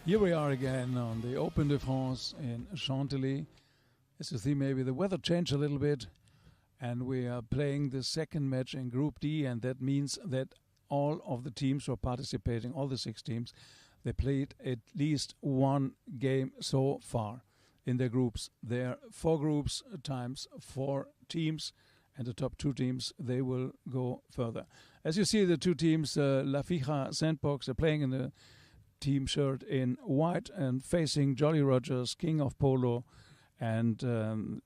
Here we are again on the Open de France in Chantilly. As you see, maybe the weather changed a little bit, and we are playing the second match in Group D, and that means that all of the teams who are participating, all the 6 teams, they played at least one game so far in their groups. There are 4 groups times 4 teams, and the top 2 teams, they will go further. As you see, the 2 teams, La Fija Sandbox, are playing in the team shirt in white and facing Jolly Rogers, King of Polo. And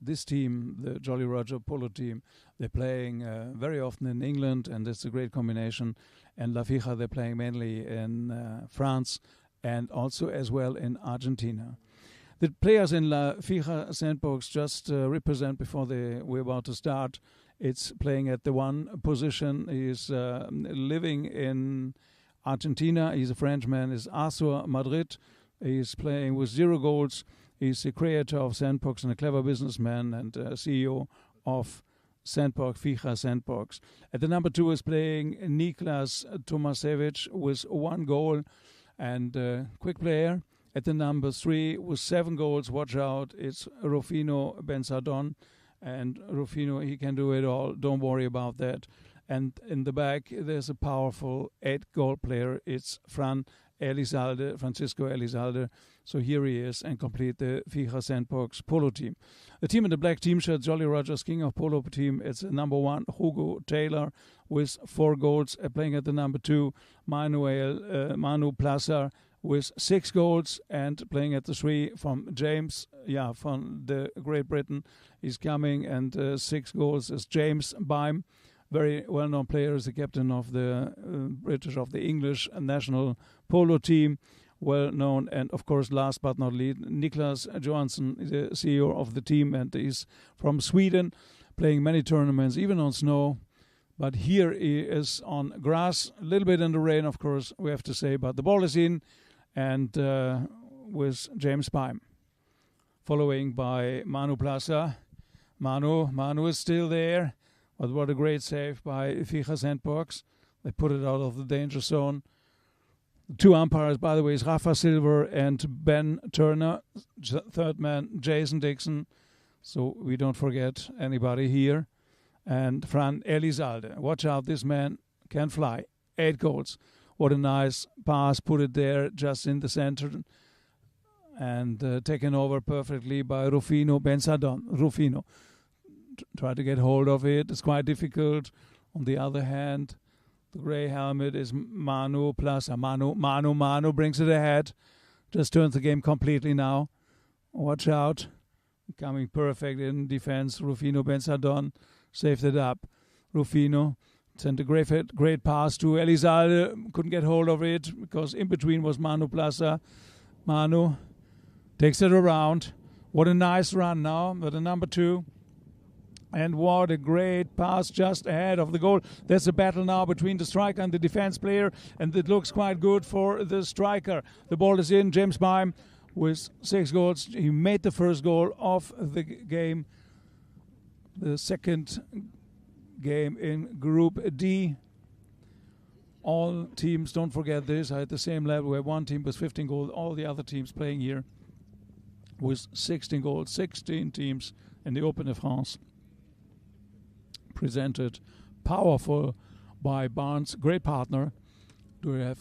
this team, the Jolly Roger Polo team, they're playing very often in England, and it's a great combination. And La Fija, they're playing mainly in France and also as well in Argentina. The players in La Fija Sandbox just represent before we're about to start. It's playing at the 1 position. He's living in Argentina. He's a Frenchman. Is Arthur Madrid. He's playing with 0 goals. He's the creator of Sandbox and a clever businessman and CEO of Sandbox, Fija Sandbox. At the number 2 is playing Niklas Tomasevich with 1 goal and quick player. At the number 3 with 7 goals, watch out, it's Rufino Benzadon. And Rufino, he can do it all. Don't worry about that. And in the back, there's a powerful 8-goal player. It's Francisco Elizalde. So here he is and complete the Fija Sandbox Polo team. The team in the black team shirt, Jolly Rogers, King of Polo team, it's number 1, Hugo Taylor, with 4 goals. Playing at the number 2, Manu Plaza, with 6 goals. And playing at the 3 from James, from the Great Britain. He's coming, and 6 goals is James Bime. Very well-known player, is the captain of the English national polo team, well-known. And, of course, last but not least, Niklas Johansson, the CEO of the team, and he's from Sweden, playing many tournaments, even on snow. But here he is on grass, a little bit in the rain, of course, we have to say. But the ball is in, and with James Bime, following by Manu Plaza. Manu is still there. But what a great save by Fija Sandbox. They put it out of the danger zone. The 2 umpires, by the way, is Rafa Silver and Ben Turner. 3rd man, Jason Dixon. So we don't forget anybody here. And Fran Elizalde. Watch out, this man can fly. 8 goals. What a nice pass. Put it there just in the center. And taken over perfectly by Rufino Benzadon. Rufino. Try to get hold of it. It's quite difficult. On the other hand, the grey helmet is Manu Plaza. Manu brings it ahead. Just turns the game completely now. Watch out. Coming perfect in defense. Rufino Benzadon saved it up. Rufino sent a great pass to Elizalde. Couldn't get hold of it because in between was Manu Plaza. Manu takes it around. What a nice run now with the number 2. And what a great pass just ahead of the goal. There's a battle now between the striker and the defense player, and it looks quite good for the striker. The ball is in. James Bime with 6 goals. He made the first goal of the game. The second game in Group D. All teams, don't forget this, are at the same level where one team with 15 goals. All the other teams playing here with 16 goals. 16 teams in the Open de France. Presented powerful by Barnes, great partner. Do we have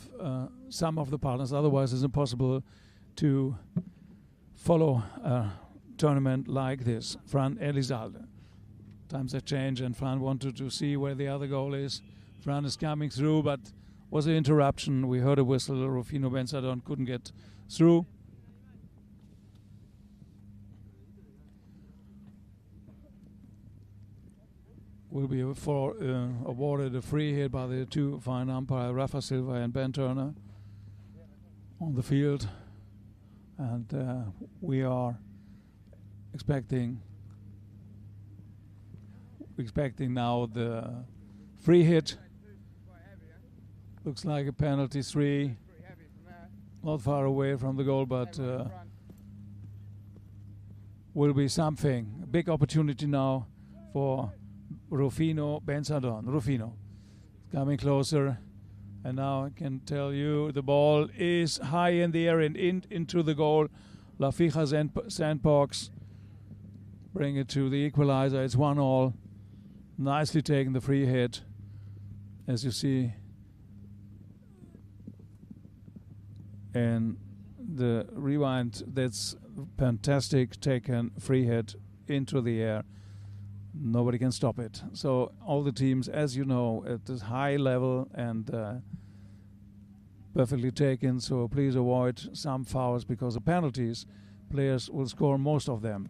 some of the partners? Otherwise, it's impossible to follow a tournament like this. Fran Elizalde. Times have changed, and Fran wanted to see where the other goal is. Fran is coming through, but was an interruption. We heard a whistle. Rufino Benzadon couldn't get through. Will be awarded a free hit by the 2 fine umpires, Rafa Silva and Ben Turner, on the field. And we are expecting now the free hit. Looks like a penalty 3. Not far away from the goal, but will be something. A big opportunity now for Rufino Benzadon. Rufino coming closer, And now I can tell you the ball is high in the air and into the goal. La Fija Sandbox bring it to the equalizer. It's 1-1. Nicely taken, the free hit. As you see in the rewind, that's fantastic taken free hit into the air. Nobody can stop it. So all the teams, as you know, at this high level and perfectly taken. So please avoid some fouls because of penalties. Players will score most of them.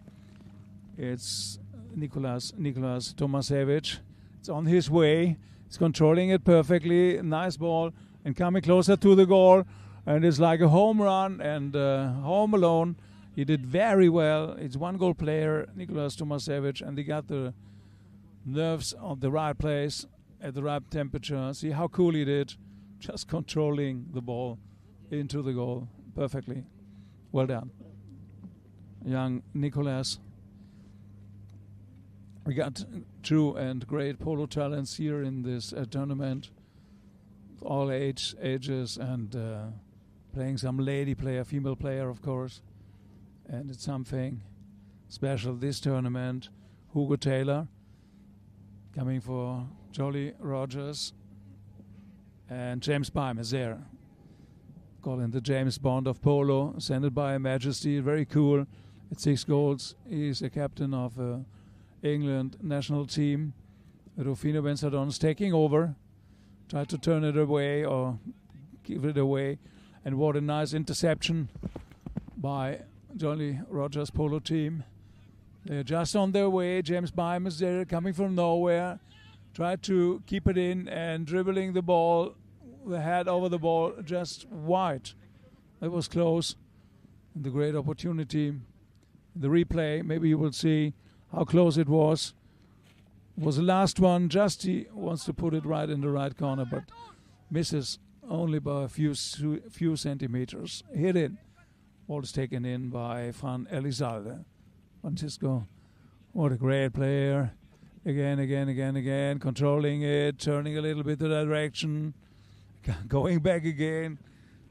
It's Nicolas Tomasevich. It's on his way. He's controlling it perfectly. Nice ball and coming closer to the goal. And it's like a home run and home alone. He did very well. It's one-goal player, Nicolas Tomasevich, and he got the nerves on the right place at the right temperature. See how cool he did, just controlling the ball into the goal perfectly. Well done, young Nicolas. We got true and great polo talents here in this tournament, all ages, and playing some lady player, female player, of course. And it's something special this tournament. Hugo Taylor coming for Jolly Rogers. And James Bime is there. Calling the James Bond of Polo. Sent by Her Majesty. Very cool. At 6 goals. He's a captain of England national team. Rufino Benzadon is taking over. Tried to turn it away or give it away. And what a nice interception by Jolly Rogers Polo team. They're just on their way. James Bime is there, coming from nowhere. Tried to keep it in and dribbling the ball, the head over the ball, just wide. That was close. And the great opportunity. The replay, maybe you will see how close it was. It was the last one. Just he wants to put it right in the right corner, but misses only by a few centimeters. Hit it. Ball is taken in by Fran Elizalde. Francisco, what a great player. Again. Controlling it, turning a little bit to that direction. Going back again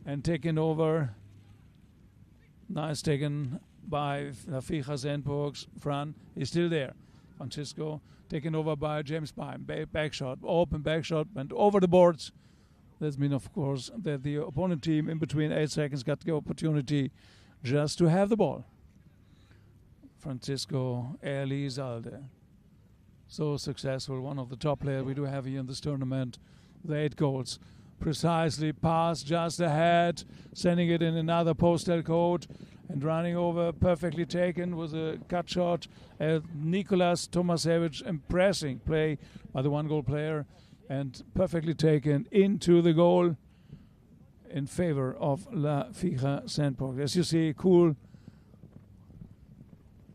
and taking over. Nice taken by La Fija Sandbox. Fran is still there. Francisco taken over by James Bime. Back shot, open back shot, and over the boards. That means, of course, that the opponent team in between 8 seconds got the opportunity just to have the ball. Francisco Elizalde. So successful, one of the top players we do have here in this tournament. The 8 goals. Precisely pass just ahead, sending it in another postal code and running over, perfectly taken with a cut shot. Nicolas Tomasevich, impressing play by the 1-goal player. And perfectly taken into the goal in favor of La Fija Sandbox. As you see, cool.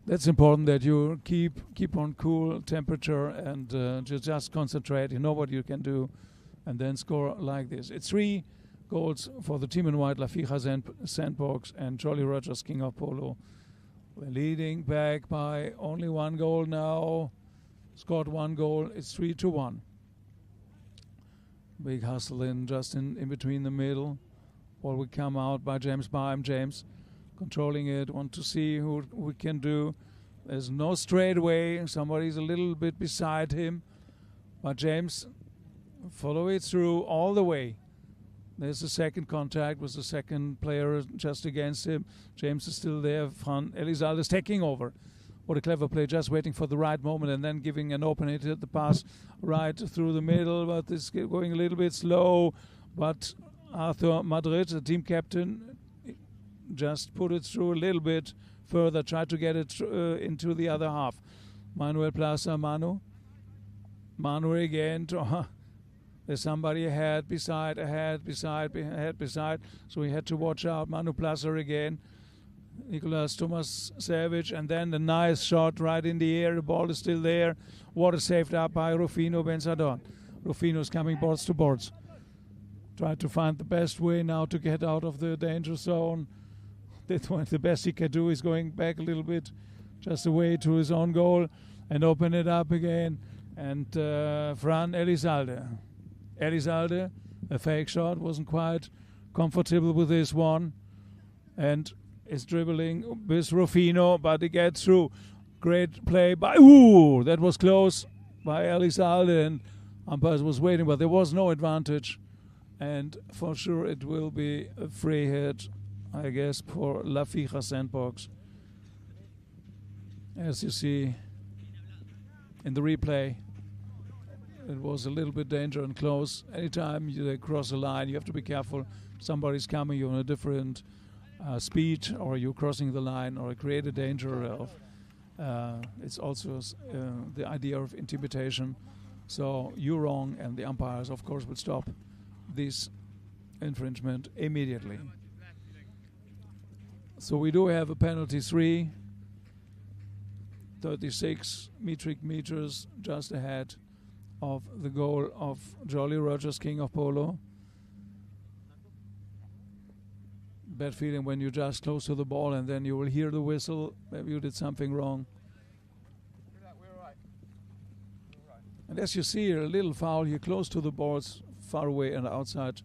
That's important that you keep on cool temperature and just concentrate. You know what you can do, and then score like this. It's 3 goals for the team in white, La Fija Sandbox and Jolly Rogers King of Polo. We're leading back by only 1 goal now. Scored 1 goal. It's 3-1. Big hustle just in between the middle. Ball will come out by James Bime. James controlling it. Want to see who we can do. There's no straight way. Somebody's a little bit beside him. But James follow it through all the way. There's a second contact with the second player just against him. James is still there. Fran Elizalde is taking over. What a clever play, just waiting for the right moment and then giving an open hit at the pass right through the middle, but it's going a little bit slow. But Arthur Madrid, the team captain, just put it through a little bit further, tried to get it into the other half. Manuel Plaza, Manu again. There's somebody ahead, beside. So he had to watch out. Manu Plaza again. Nicolas Tomasevich, and then the nice shot right in the air. The ball is still there. Water saved up by Rufino Benzadon. Rufino's coming boards to boards. Try to find the best way now to get out of the danger zone. That's one, the best he can do is going back a little bit, just away to his own goal, and open it up again. And Fran Elizalde. a fake shot, wasn't quite comfortable with this one, and is dribbling with Rufino, but he gets through. Great play by, that was close by Elizalde, and umpires was waiting, but there was no advantage, and for sure it will be a free hit, I guess, for La Fija Sandbox. As you see in the replay, it was a little bit dangerous and close. Anytime you cross a line, you have to be careful. Somebody's coming, you're on a different speed, or you're crossing the line, or create a danger of. It's also the idea of intimidation. So you're wrong, and the umpires, of course, will stop this infringement immediately. So we do have a penalty 3, 36 metric meters just ahead of the goal of Jolly Rogers, King of Polo. Bad feeling when you're just close to the ball and then you will hear the whistle. Maybe you did something wrong. And as you see here, a little foul here, close to the balls, far away and outside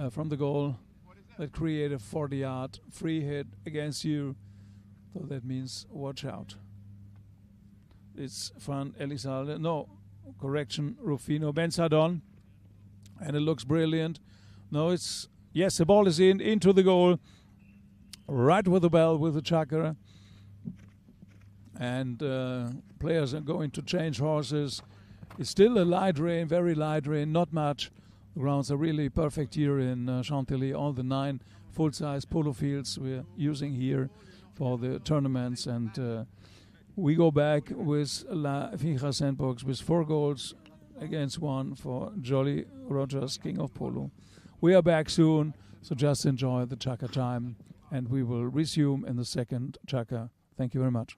from the goal. That create a 40-yard free hit against you. So that means watch out. It's Fran Elizalde. No, correction, Rufino Benzadon. And it looks brilliant. No, it's... Yes, the ball is into the goal. Right with the bell, with the chukker. And players are going to change horses. It's still a light rain, very light rain, not much. The grounds are really perfect here in Chantilly. All the 9 full-size polo fields we're using here for the tournaments. And we go back with La Fija Sandbox with 4 goals against 1 for Jolly Rogers, King of Polo. We are back soon, so just enjoy the chukker time. And we will resume in the second chukker. Thank you very much.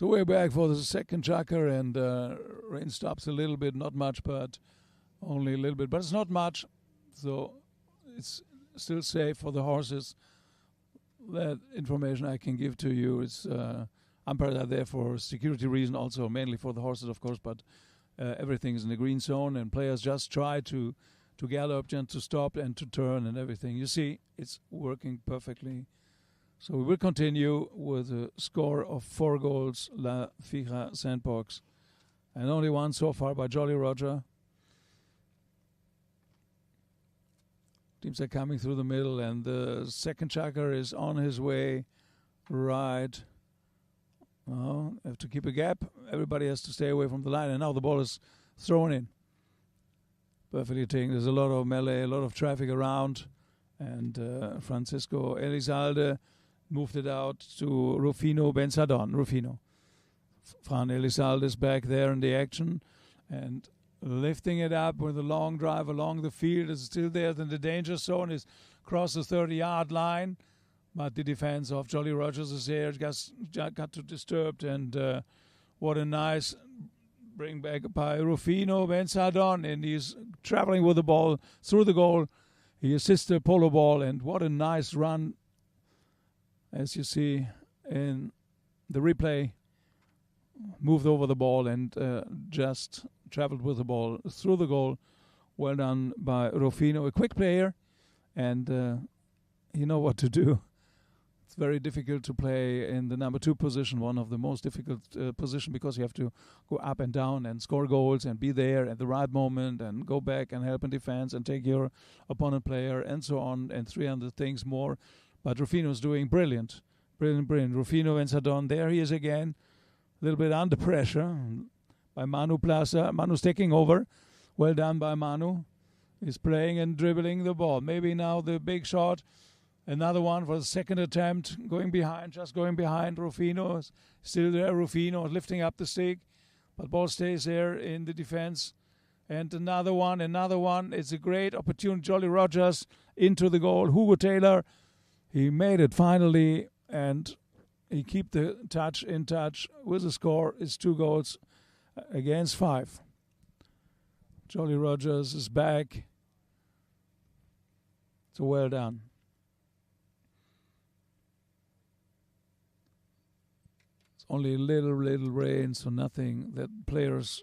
So we're back for the second chukker, and rain stops a little bit, not much, but only a little bit. But it's not much, so it's still safe for the horses. That information I can give to you. It's umpires are there for security reason, also mainly for the horses, of course, but everything is in the green zone, and players just try to gallop and to stop and to turn and everything. You see, it's working perfectly. So we will continue with a score of 4 goals, La Fija Sandbox, and only 1 so far by Jolly Roger. Teams are coming through the middle, and the second chukker is on his way right. Well, have to keep a gap. Everybody has to stay away from the line, and now the ball is thrown in. Perfectly taken. There's a lot of melee, a lot of traffic around, and Francisco Elizalde moved it out to Rufino Benzadon. Fran Elizalde is back there in the action, and lifting it up with a long drive along the field. Is still there in the danger zone. Is across the 30-yard line. But the defense of Jolly Rogers is there. Got too disturbed. And what a nice bring back by Rufino Benzardon. And he's traveling with the ball through the goal. He assists the Polo ball. And what a nice run, as you see in the replay. Moved over the ball and just traveled with the ball through the goal. Well done by Rufino, a quick player, and you know what to do. It's very difficult to play in the number 2 position, one of the most difficult position, because you have to go up and down and score goals and be there at the right moment and go back and help in defense and take your opponent player and so on, and 300 things more. But Rufino's doing brilliant. Rufino Benzardon, there he is again. A little bit under pressure by Manu Plaza. Manu's taking over. Well done by Manu. He's playing and dribbling the ball. Maybe now the big shot. Another one for the second attempt. Going behind, just going behind. Rufino is still there. Rufino lifting up the stick. But ball stays there in the defense. And another one. It's a great opportunity. Jolly Rogers into the goal. Hugo Taylor. He made it finally. And he keep the touch in touch with the score. It's 2 goals against 5. Jolly Rogers is back. So well done. It's only a little rain, so nothing that players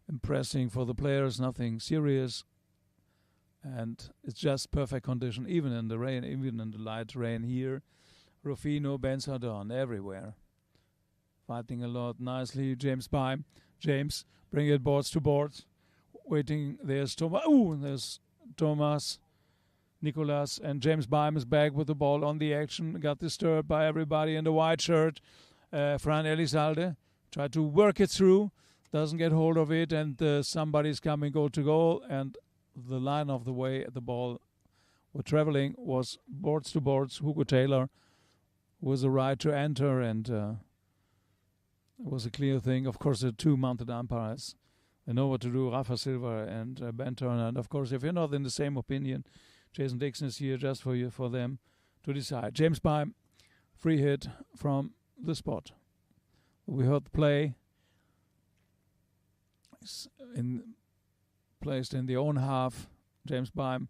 impressing for the players, nothing serious. And it's just perfect condition, even in the rain, even in the light rain here. Rufino Benzardon everywhere. Fighting a lot nicely. James Bime. James, bring it boards to boards. Waiting. There's Thomas. There's Thomas. Nicolas. And James Bime is back with the ball on the action. Got disturbed by everybody in the white shirt. Fran Elizalde tried to work it through. Doesn't get hold of it. And somebody's coming goal to goal. And the line of the way the ball were traveling was boards to boards. Hugo Taylor was a right to enter, and it was a clear thing. Of course, the 2 mounted umpires, they know what to do, Rafa Silva and Ben Turner. And of course, if you're not in the same opinion, Jason Dixon is here just for them to decide. James Bime, free hit from the spot. We heard the play. It's placed in the own half, James Bime,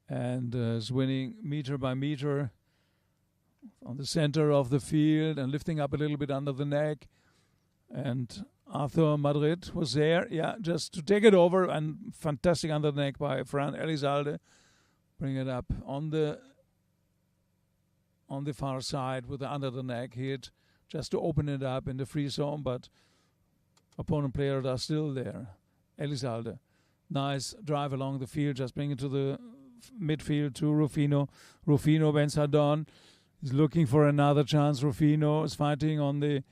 and is winning meter by meter on the center of the field and lifting up a little bit under the neck. And Arthur Madrid was there, just to take it over, and fantastic under the neck by Fran Elizalde. Bring it up on the far side with the under the neck hit, just to open it up in the free zone, but opponent players are still there. Elizalde, nice drive along the field, just bring it to the midfield to Rufino. Rufino Benzardon. He's looking for another chance. Rufino is fighting on the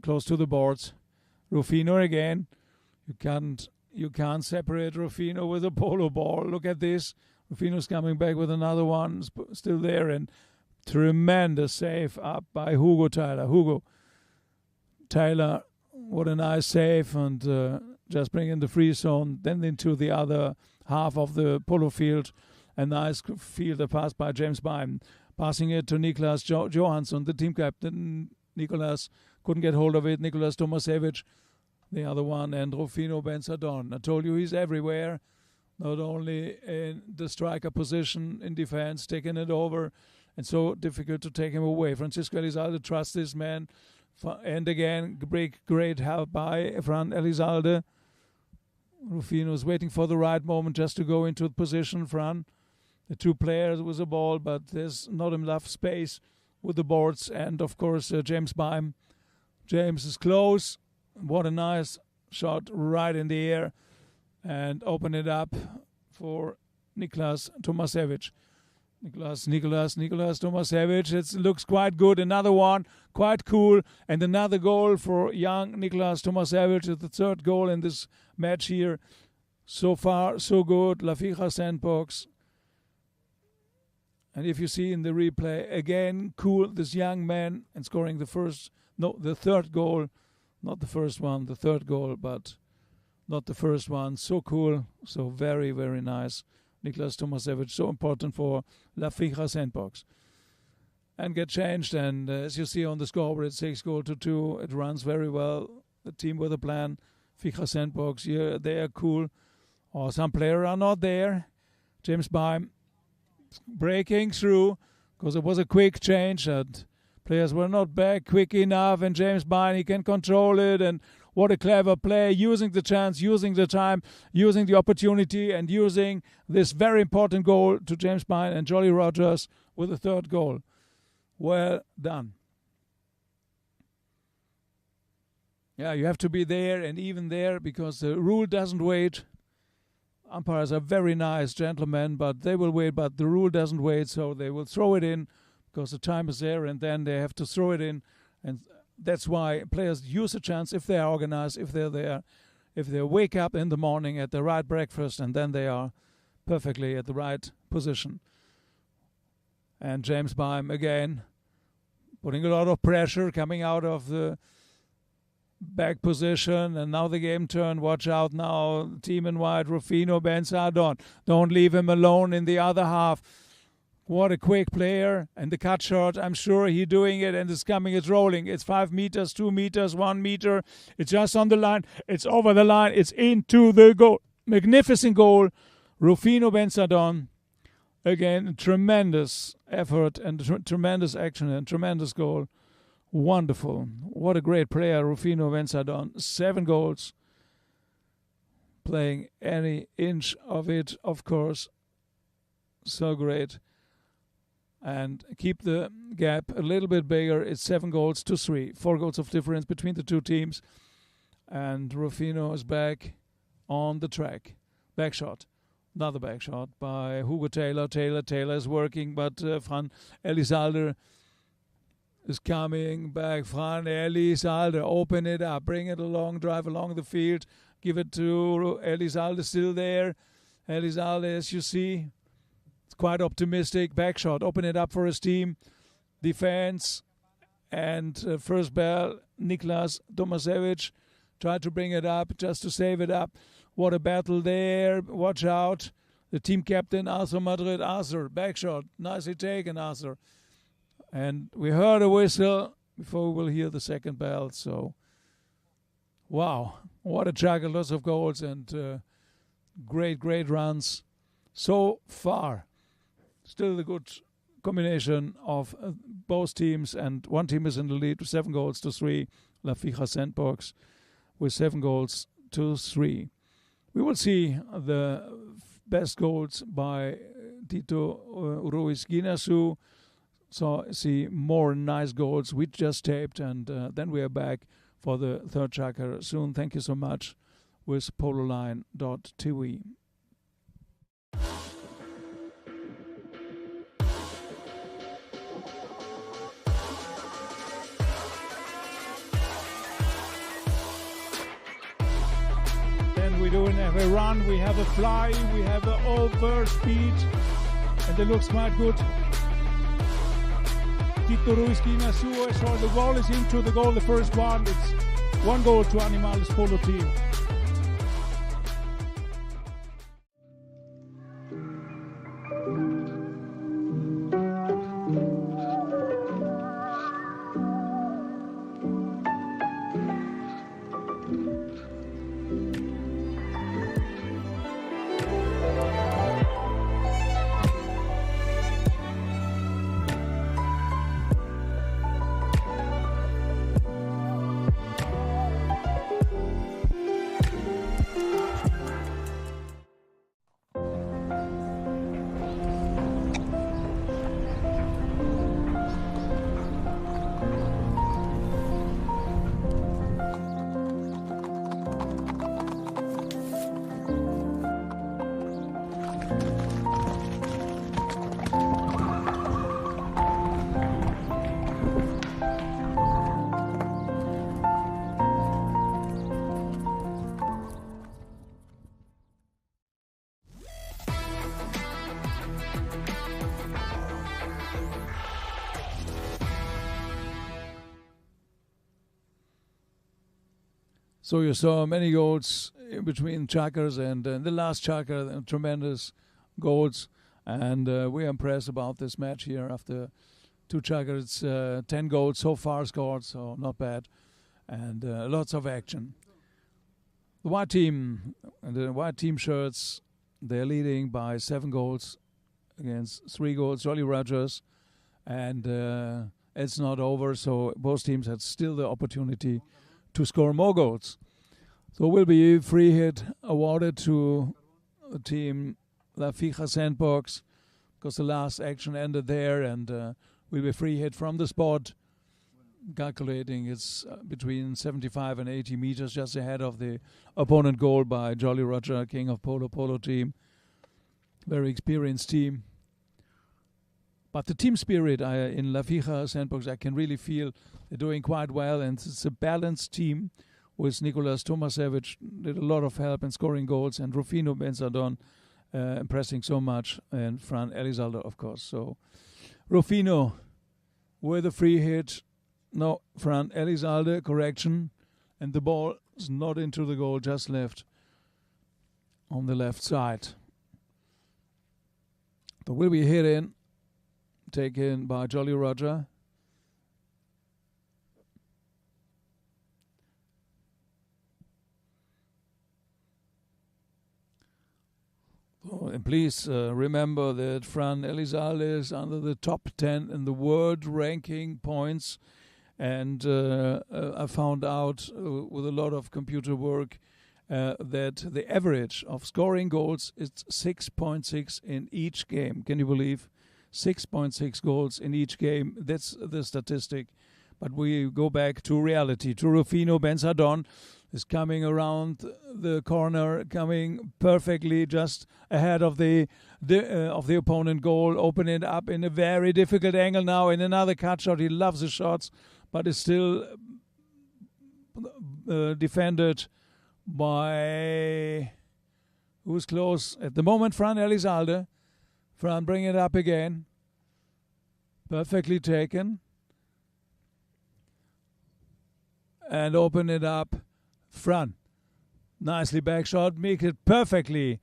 close to the boards. Rufino again. You can't separate Rufino with a polo ball. Look at this. Rufino's coming back with another one, still there, and tremendous save up by Hugo Taylor. Hugo Taylor, what a nice save, and just bring in the free zone, then into the other half of the polo field. A nice fielder pass by James Bime. Passing it to Niklas Johansson, the team captain. Nicolas couldn't get hold of it. Nicolas Tomasevich, the other one, and Rufino Benzardon. I told you he's everywhere, not only in the striker position in defense, taking it over, and so difficult to take him away. Francisco Elizalde trusts this man, and again, great help by Fran Elizalde. Rufino is waiting for the right moment just to go into position. Fran, the 2 players with the ball, but there's not enough space with the boards. And, of course, James Bime. James is close. What a nice shot right in the air. And open it up for Niklas Tomasevich. Niklas Tomasevich. It looks quite good. Another one, quite cool. And another goal for young Niklas Tomasevich. It's the 3rd goal in this match here. So far, so good. La Fija sandbox. And if you see in the replay, again, cool, this young man, and scoring the 3rd goal, not the first one, the 3rd goal, but not the first one. So cool, so very, very nice. Niklas Tomasevich, so important for La Fija Sandbox. And get changed, and as you see on the scoreboard, it's 6-2. It runs very well. The team with a plan. Fija Sandbox, yeah, they are cool. Or some players are not there. James Bime breaking through, because it was a quick change, and players were not back quick enough, and James Bine, he can control it, and what a clever play, using the chance, using the time, using the opportunity, and using this very important goal to James Bine and Jolly Rogers with the third goal. Well done. Yeah, you have to be there and even there, because the rule doesn't wait. Umpires are very nice gentlemen, but they will wait, but the rule doesn't wait, so they will throw it in because the time is there, and then they have to throw it in. And that's why players use a chance if they are organized, if they're there, if they wake up in the morning at the right breakfast, and then they are perfectly at the right position. And James Bime again putting a lot of pressure, coming out of the back position, and now the game turn. Watch out now, team in white, Rufino Benzardon. Don't leave him alone in the other half. What a quick player. And the cut shot, I'm sure he's doing it, and it's coming, it's rolling. It's 5 meters, 2 meters, 1 meter. It's just on the line. It's over the line. It's into the goal. Magnificent goal. Rufino Benzardon. Again, tremendous effort and tremendous action and tremendous goal. Wonderful. What a great player, Rufino Benzardon. 7 goals. Playing any inch of it, of course. So great. And keep the gap a little bit bigger. It's 7-3. 4 goals of difference between the two teams. And Rufino is back on the track. Back shot. Another back shot by Hugo Taylor. Taylor is working, but Fran Elizalde is coming back. Fran Elizalde, open it up, bring it along, drive along the field, give it to Elizalde, still there. Elizalde, as you see, it's quite optimistic. Back shot, open it up for his team. Defense, and first ball, Niklas Tomasevich tried to bring it up just to save it up. What a battle there. Watch out. The team captain, Arthur Madrid. Arthur, back shot. Nicely taken, Arthur. And we heard a whistle before we will hear the second bell. So, wow. What a juggle. Lots of goals and great runs so far. Still a good combination of both teams. And one team is in the lead with 7-3. La Fija Sandbox with 7-3. We will see the best goals by Tito Ruiz Guinasu. So see more nice goals we just taped, and then we are back for the third chukker soon. Thank you so much with pololine.tv. We do have a run, we have a fly, we have an over speed, and it looks quite good. Tito Ruiz Guinasu, so the ball is into the goal, the first one. It's 1 goal to Animales Polo team. So you saw many goals in between chukkers and the last chukker, tremendous goals. And we're impressed about this match here after 2 chukkers, 10 goals so far scored, so not bad. And lots of action. The white team, the white team shirts, they're leading by 7 goals against 3 goals. Jolly Rogers. And it's not over, so both teams had still the opportunity to score more goals. So will be a free hit awarded to the team La Fija Sandbox because the last action ended there, and will be free hit from the spot. Calculating it's between 75 and 80 meters, just ahead of the opponent goal by Jolly Roger, king of Polo team. Very experienced team. But the team spirit in La Fija Sandbox, I can really feel they're doing quite well, and it's a balanced team with Nicolas Tomasevich, did a lot of help in scoring goals, and Rufino Benzadon impressing so much, and Fran Elizalde, of course. So Rufino with a free hit. No, Fran Elizalde, correction, and the ball is not into the goal, just left on the left side. There will be a hit in, taken by Jolly Roger. Oh, and please remember that Fran Elizalde is under the top 10 in the world ranking points. And I found out with a lot of computer work that the average of scoring goals is 6.6 in each game. Can you believe? 6.6 goals in each game. That's the statistic. But we go back to reality. To Rufino Benzadon is coming around the corner, coming perfectly just ahead of the opponent goal, opening it up in a very difficult angle now in another cut shot. He loves the shots, but is still defended by who's close at the moment. Fran Elizalde. Fran bring it up again. Perfectly taken. And open it up. Fran. Nicely back shot. Make it perfectly,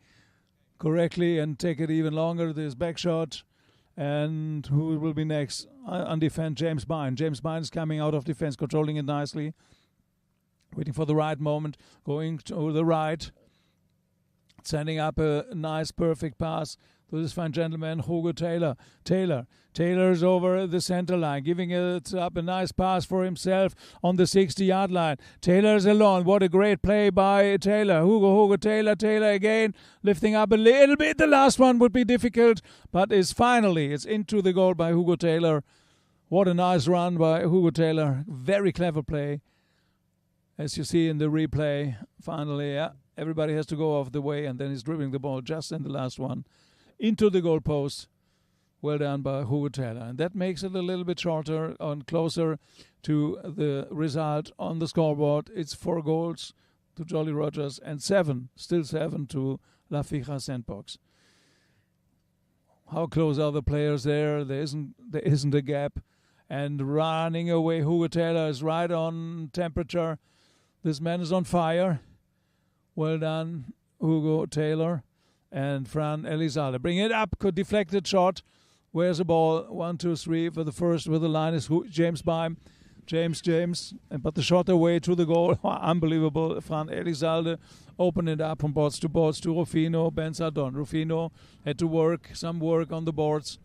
correctly, and take it even longer. This back shot. And who will be next? On defense, James Bine. James Bine is coming out of defense, controlling it nicely. Waiting for the right moment. Going to the right. Sending up a nice, perfect pass to this fine gentleman, Hugo Taylor. Taylor is over the center line, giving it up a nice pass for himself on the 60-yard line. Taylor is alone. What a great play by Taylor. Hugo Taylor again, lifting up a little bit. The last one would be difficult, but it's into the goal by Hugo Taylor. What a nice run by Hugo Taylor. Very clever play. As you see in the replay, finally, yeah, everybody has to go off the way, and then he's dribbling the ball just in the last one into the goal post. Well done by Hugo Taylor. And that makes it a little bit shorter and closer to the result on the scoreboard. It's 4 goals to Jolly Rogers and 7 to La Fija Sandbox. How close are the players there? There isn't a gap. And running away, Hugo Taylor is right on temperature. This man is on fire. Well done, Hugo Taylor and Fran Elizalde. Bring it up, deflected shot. Where's the ball? 1, 2, 3 for the first with the line is James Bime. James, but the shot away to the goal. Unbelievable. Fran Elizalde opened it up from boards to Rufino Benzadon. Rufino had to some work on the boards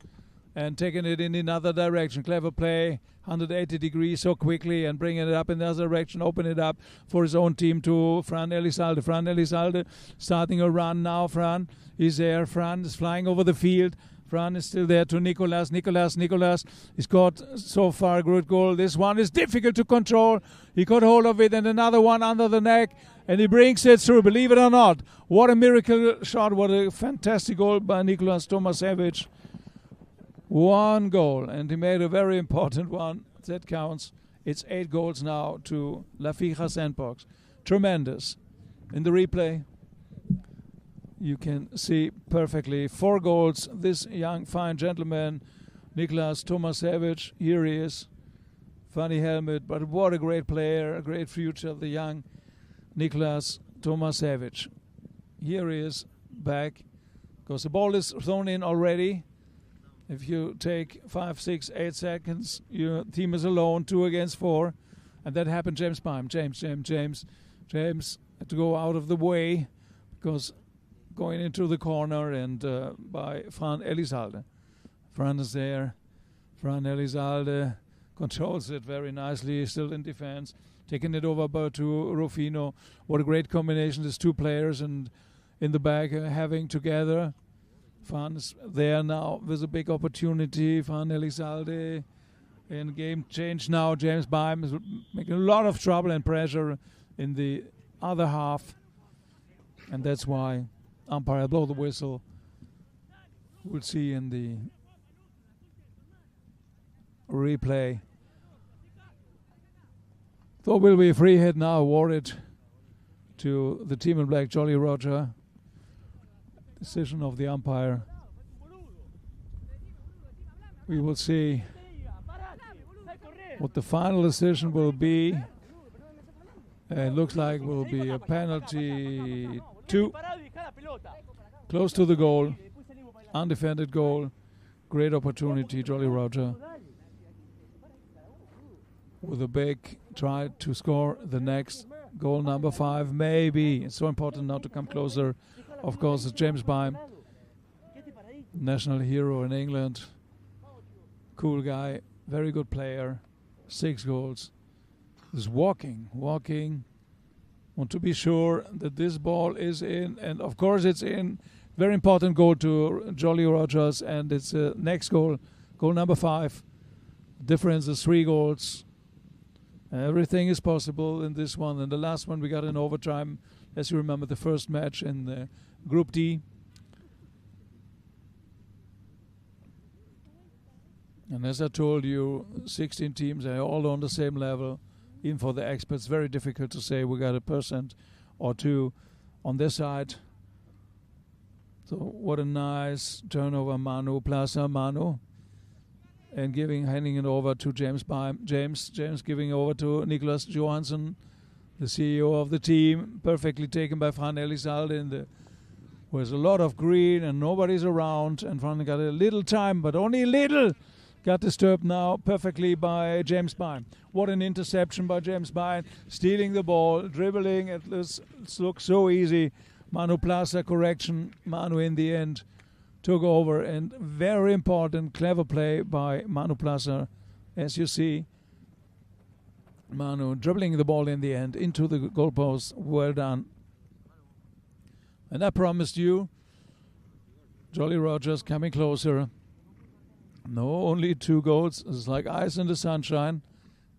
and taking it in another direction. Clever play, 180 degrees so quickly, and bringing it up in the other direction, open it up for his own team to Fran Elizalde. Fran Elizalde starting a run now. Fran is there. Fran is flying over the field. Fran is still there to Nicolas. Nicolas. He's got so far a good goal. This one is difficult to control. He got hold of it, and another one under the neck, and he brings it through. Believe it or not, what a miracle shot. What a fantastic goal by Nicolas Tomasevich. 1 goal, and he made a very important one. That counts. It's 8 goals now to La Fija Sandbox. Tremendous. In the replay, you can see perfectly 4 goals. This young, fine gentleman, Nicolas Tomasevich, here he is. Funny helmet, but what a great player, a great future. The young Nicolas Tomasevic. Here he is back, because the ball is thrown in already. If you take 5, 6, 8 seconds, your team is alone, 2 against 4. And that happened. James Bime. James had to go out of the way, because going into the corner, and by Fran Elizalde. Fran is there. Fran Elizalde controls it very nicely, still in defense. Taking it over to Rufino. What a great combination, these two players, and in the back having together. Fran is there now with a big opportunity. Fran Elizalde in game change now. James Bime is making a lot of trouble and pressure in the other half. And that's why umpire blow the whistle. We'll see in the replay. So will be a free hit now awarded to the team in black, Jolly Roger. Decision of the umpire. We will see what the final decision will be. It looks like will be a penalty 2. Close to the goal. Undefended goal. Great opportunity, Jolly Roger. With a big try to score the next goal, number 5. Maybe. It's so important now to come closer. Of course, it's James Bime. National hero in England. Cool guy. Very good player. 6 goals. Is walking. Want to be sure that this ball is in, and of course it's in. Very important goal to Jolly Rogers, and it's next goal number 5. Difference is 3 goals. Everything is possible in this one, and the last one we got in overtime, as you remember, the first match in Group D. And as I told you, 16 teams are all on the same level. Even for the experts, very difficult to say we got 1% or 2 on this side. So what a nice turnover, Manu Plaza, Manu. And handing it over to James Bime. James giving over to Nicholas Johansson, the CEO of the team. Perfectly taken by Fran Elizalde. There's a lot of green and nobody's around. And Fran got a little time, but only a little. Got disturbed now perfectly by James Bime. What an interception by James Bime. Stealing the ball, dribbling. It looks so easy. Manu Plaza correction. Manu in the end took over. And very important, clever play by Manu Plaza. As you see, Manu dribbling the ball in the end into the goalpost. Well done. And I promised you, Jolly Rogers coming closer. No, only 2 goals. It's like ice in the sunshine.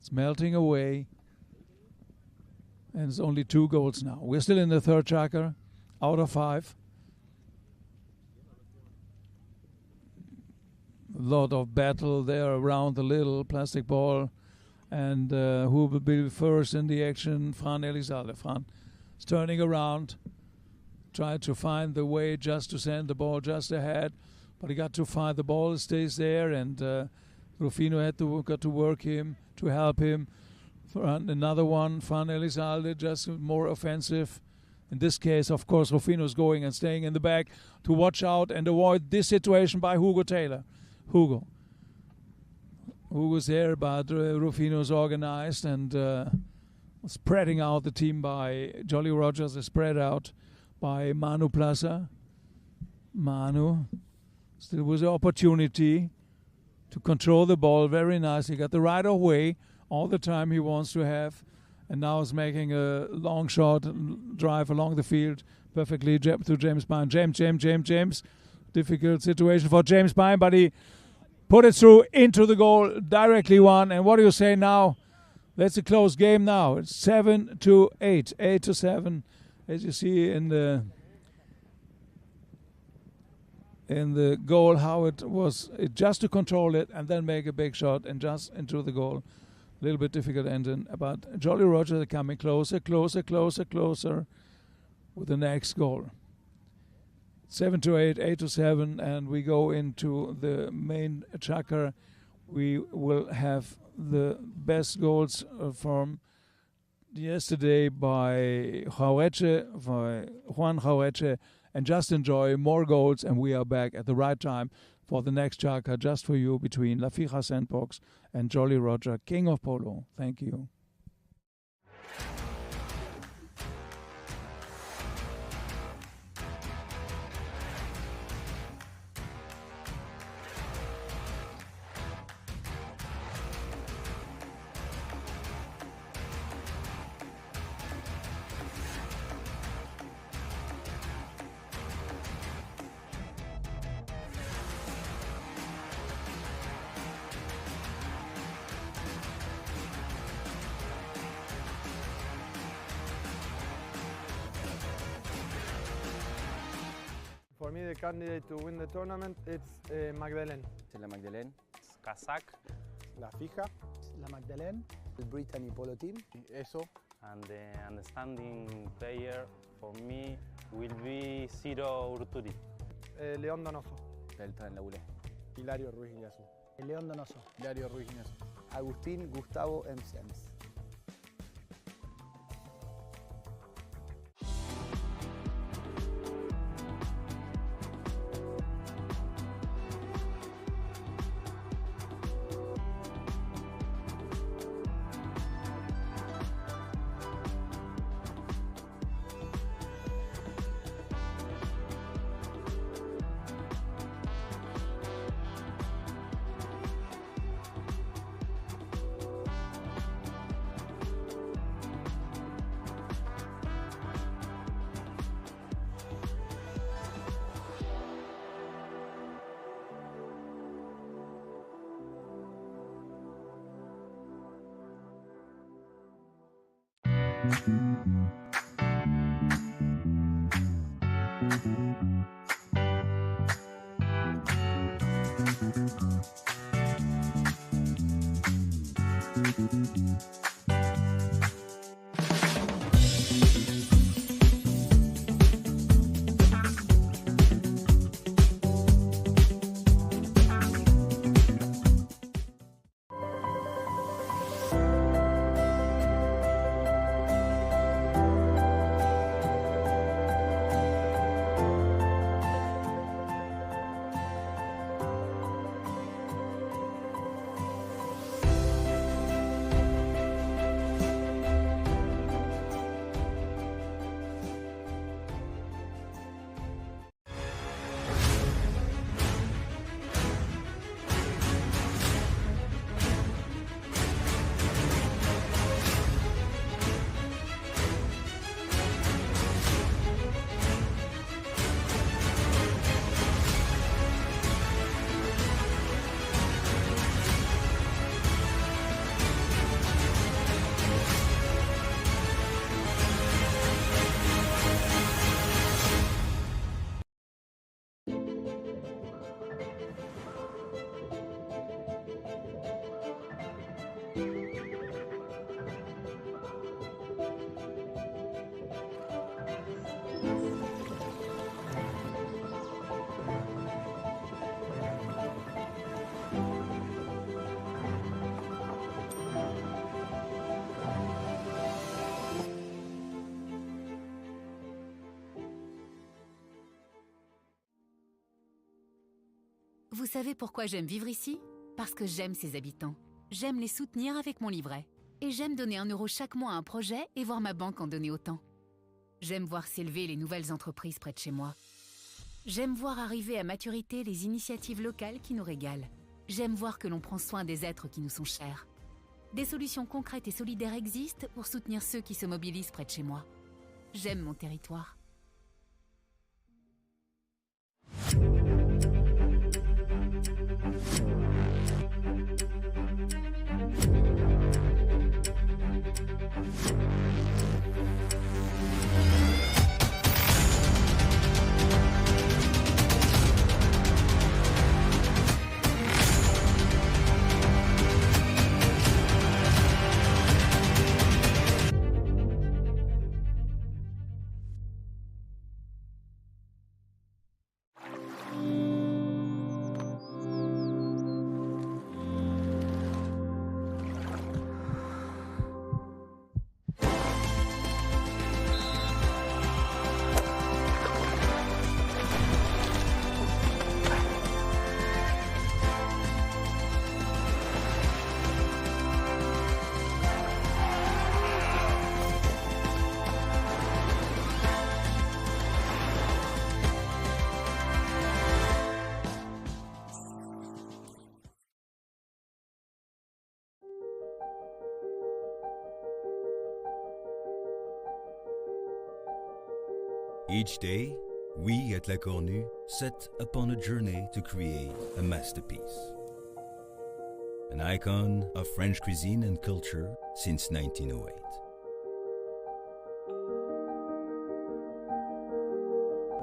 It's melting away. And it's only 2 goals now. We're still in the third chukker, out of 5. A lot of battle there around the little plastic ball. And who will be first in the action? Fran Elizalde. Fran is turning around. Tried to find the way just to send the ball just ahead. But he got to find the ball, stays there, and Rufino got to work him, to help him. Another one, Fran Elizalde, just more offensive. In this case, of course, Rufino's going and staying in the back to watch out and avoid this situation by Hugo Taylor. Hugo's there, but Rufino's organized and spreading out the team by Jolly Rogers is spread out by Manu Plaza. Manu. Still was an opportunity to control the ball very nice. He got the right of way all the time he wants to have. And now is making a long shot drive along the field perfectly to James Bime. James. Difficult situation for James Bime, but he put it through into the goal, directly won. And what do you say now? That's a close game now. It's 7-8, 8-7, as you see in the goal, how it was just to control it and then make a big shot and just into the goal. A little bit difficult ending, but Jolly Roger coming closer with the next goal. 7-8, 8-7, and we go into the main chukker. We will have the best goals from yesterday by Juan Jaureche, and just enjoy more goals. And we are back at the right time for the next chukker, just for you, between La Fija Sandbox and Jolly Roger, King of Polo. Thank you. For me, the candidate to win the tournament, it's Magdalene. La Magdalene. Kazakh. La Fija. La Magdalene. The Brittany Polo team. Eso. And the understanding player for me will be Ciro Urturi. León Donoso. Beltrán Laulé. Hilario Ruiz Guiazú. León Donoso. Hilario Ruiz Guiazú. Agustín Gustavo Emsens. Vous savez pourquoi j'aime vivre ici? Parce que j'aime ses habitants. J'aime les soutenir avec mon livret. Et j'aime donner 1 euro chaque mois à un projet et voir ma banque en donner autant. J'aime voir s'élever les nouvelles entreprises près de chez moi. J'aime voir arriver à maturité les initiatives locales qui nous régalent. J'aime voir que l'on prend soin des êtres qui nous sont chers. Des solutions concrètes et solidaires existent pour soutenir ceux qui se mobilisent près de chez moi. J'aime mon territoire. Each day, we at La Cornue set upon a journey to create a masterpiece. An icon of French cuisine and culture since 1908.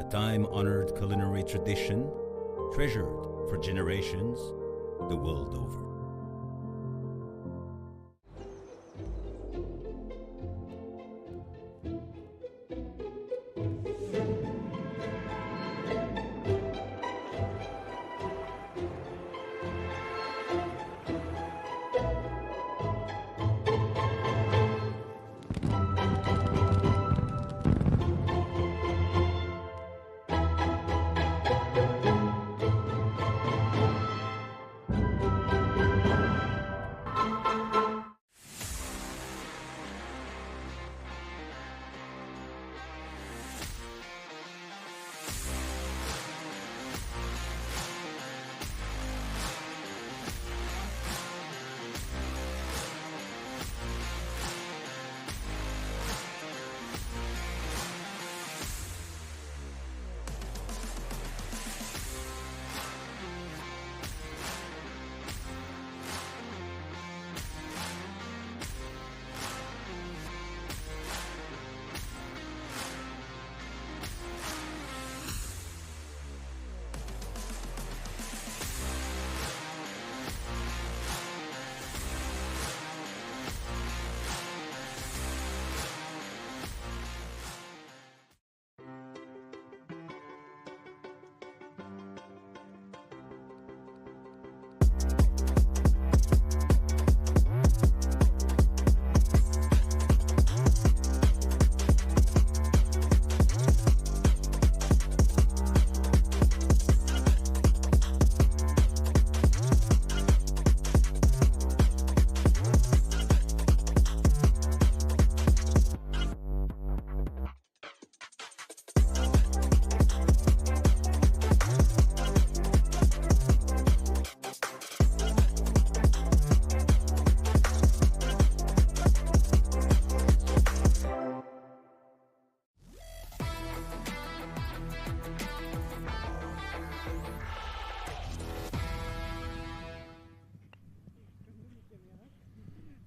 A time-honored culinary tradition, treasured for generations the world over.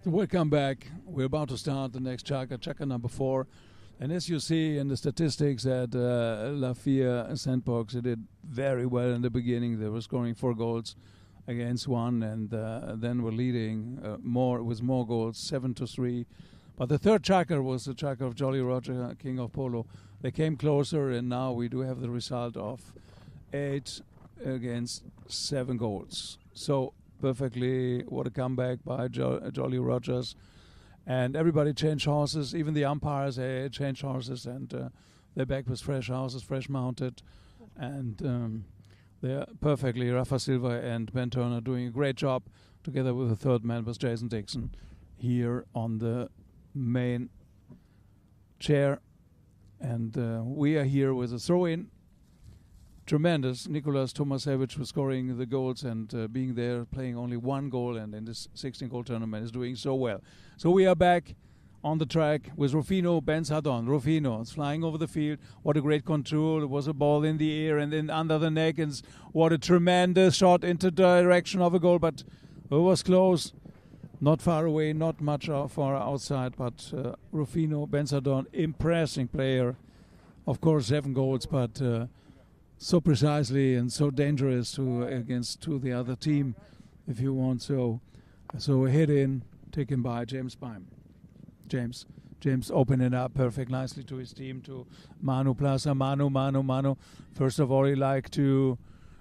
Welcome back. We're about to start the next chukker number 4. And as you see in the statistics at La Fia Sandbox, they did very well in the beginning. They were scoring 4 goals against 1, and then were leading with more goals, 7-3. But the third chukker was the chukker of Jolly Roger, King of Polo. They came closer, and now we do have the result of 8 against 7 goals. So perfectly, what a comeback by Jolly Rogers. And everybody changed horses, even the umpires changed horses, and they're back with fresh horses, fresh mounted. And they're perfectly, Rafa Silva and Ben Turner doing a great job, together with the third man was Jason Dixon, here on the main chair. And we are here with a throw-in. Tremendous. Nicolas Tomasevich was scoring the goals and being there, playing only 1 goal, and in this 16-goal tournament is doing so well. So we are back on the track with Rufino Benzadon. Rufino is flying over the field. What a great control. It was a ball in the air and then under the neck. And what a tremendous shot into the direction of a goal. But it was close. Not far away, not much far outside. But Rufino Benzadon, impressive player. Of course, 7 goals, but so precisely and so dangerous against the other team, if you want. So a hit in, taken by James Bime. James opening up perfect nicely to his team, to Manu Plaza. Manu. First of all, he liked to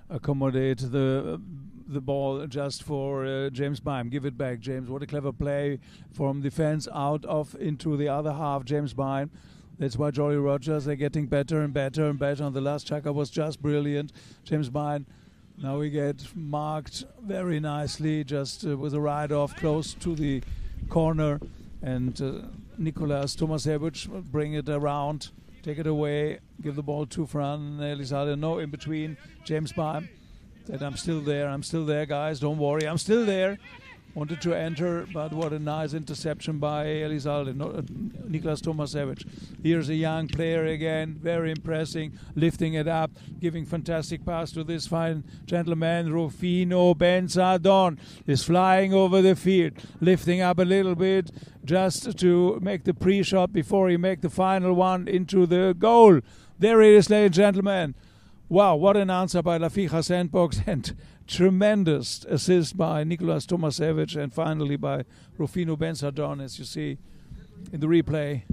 accommodate the ball just for James Bime. Give it back, James. What a clever play from defense out into the other half, James Bime. That's why Jolly Rogers are getting better and better and better. And the last chukker was just brilliant. James Bine. Now we get marked very nicely, just with a ride-off close to the corner. And Nicolas Tomasevich will bring it around, take it away, give the ball to Fran Elizalde. No, in between, James Bime said, I'm still there, guys, don't worry, I'm still there. wanted to enter, but what a nice interception by Elizalde, Niklas Tomasevich. Here's a young player again, very impressive, lifting it up, giving fantastic pass to this fine gentleman. Rufino Benzadon is flying over the field, lifting up a little bit just to make the pre-shot before he make the final one into the goal. There it is, ladies and gentlemen. Wow, what an answer by La Fija Sandbox, and tremendous assist by Nicolas Tomasevich, and finally by Rufino Benzadon, as you see in the replay.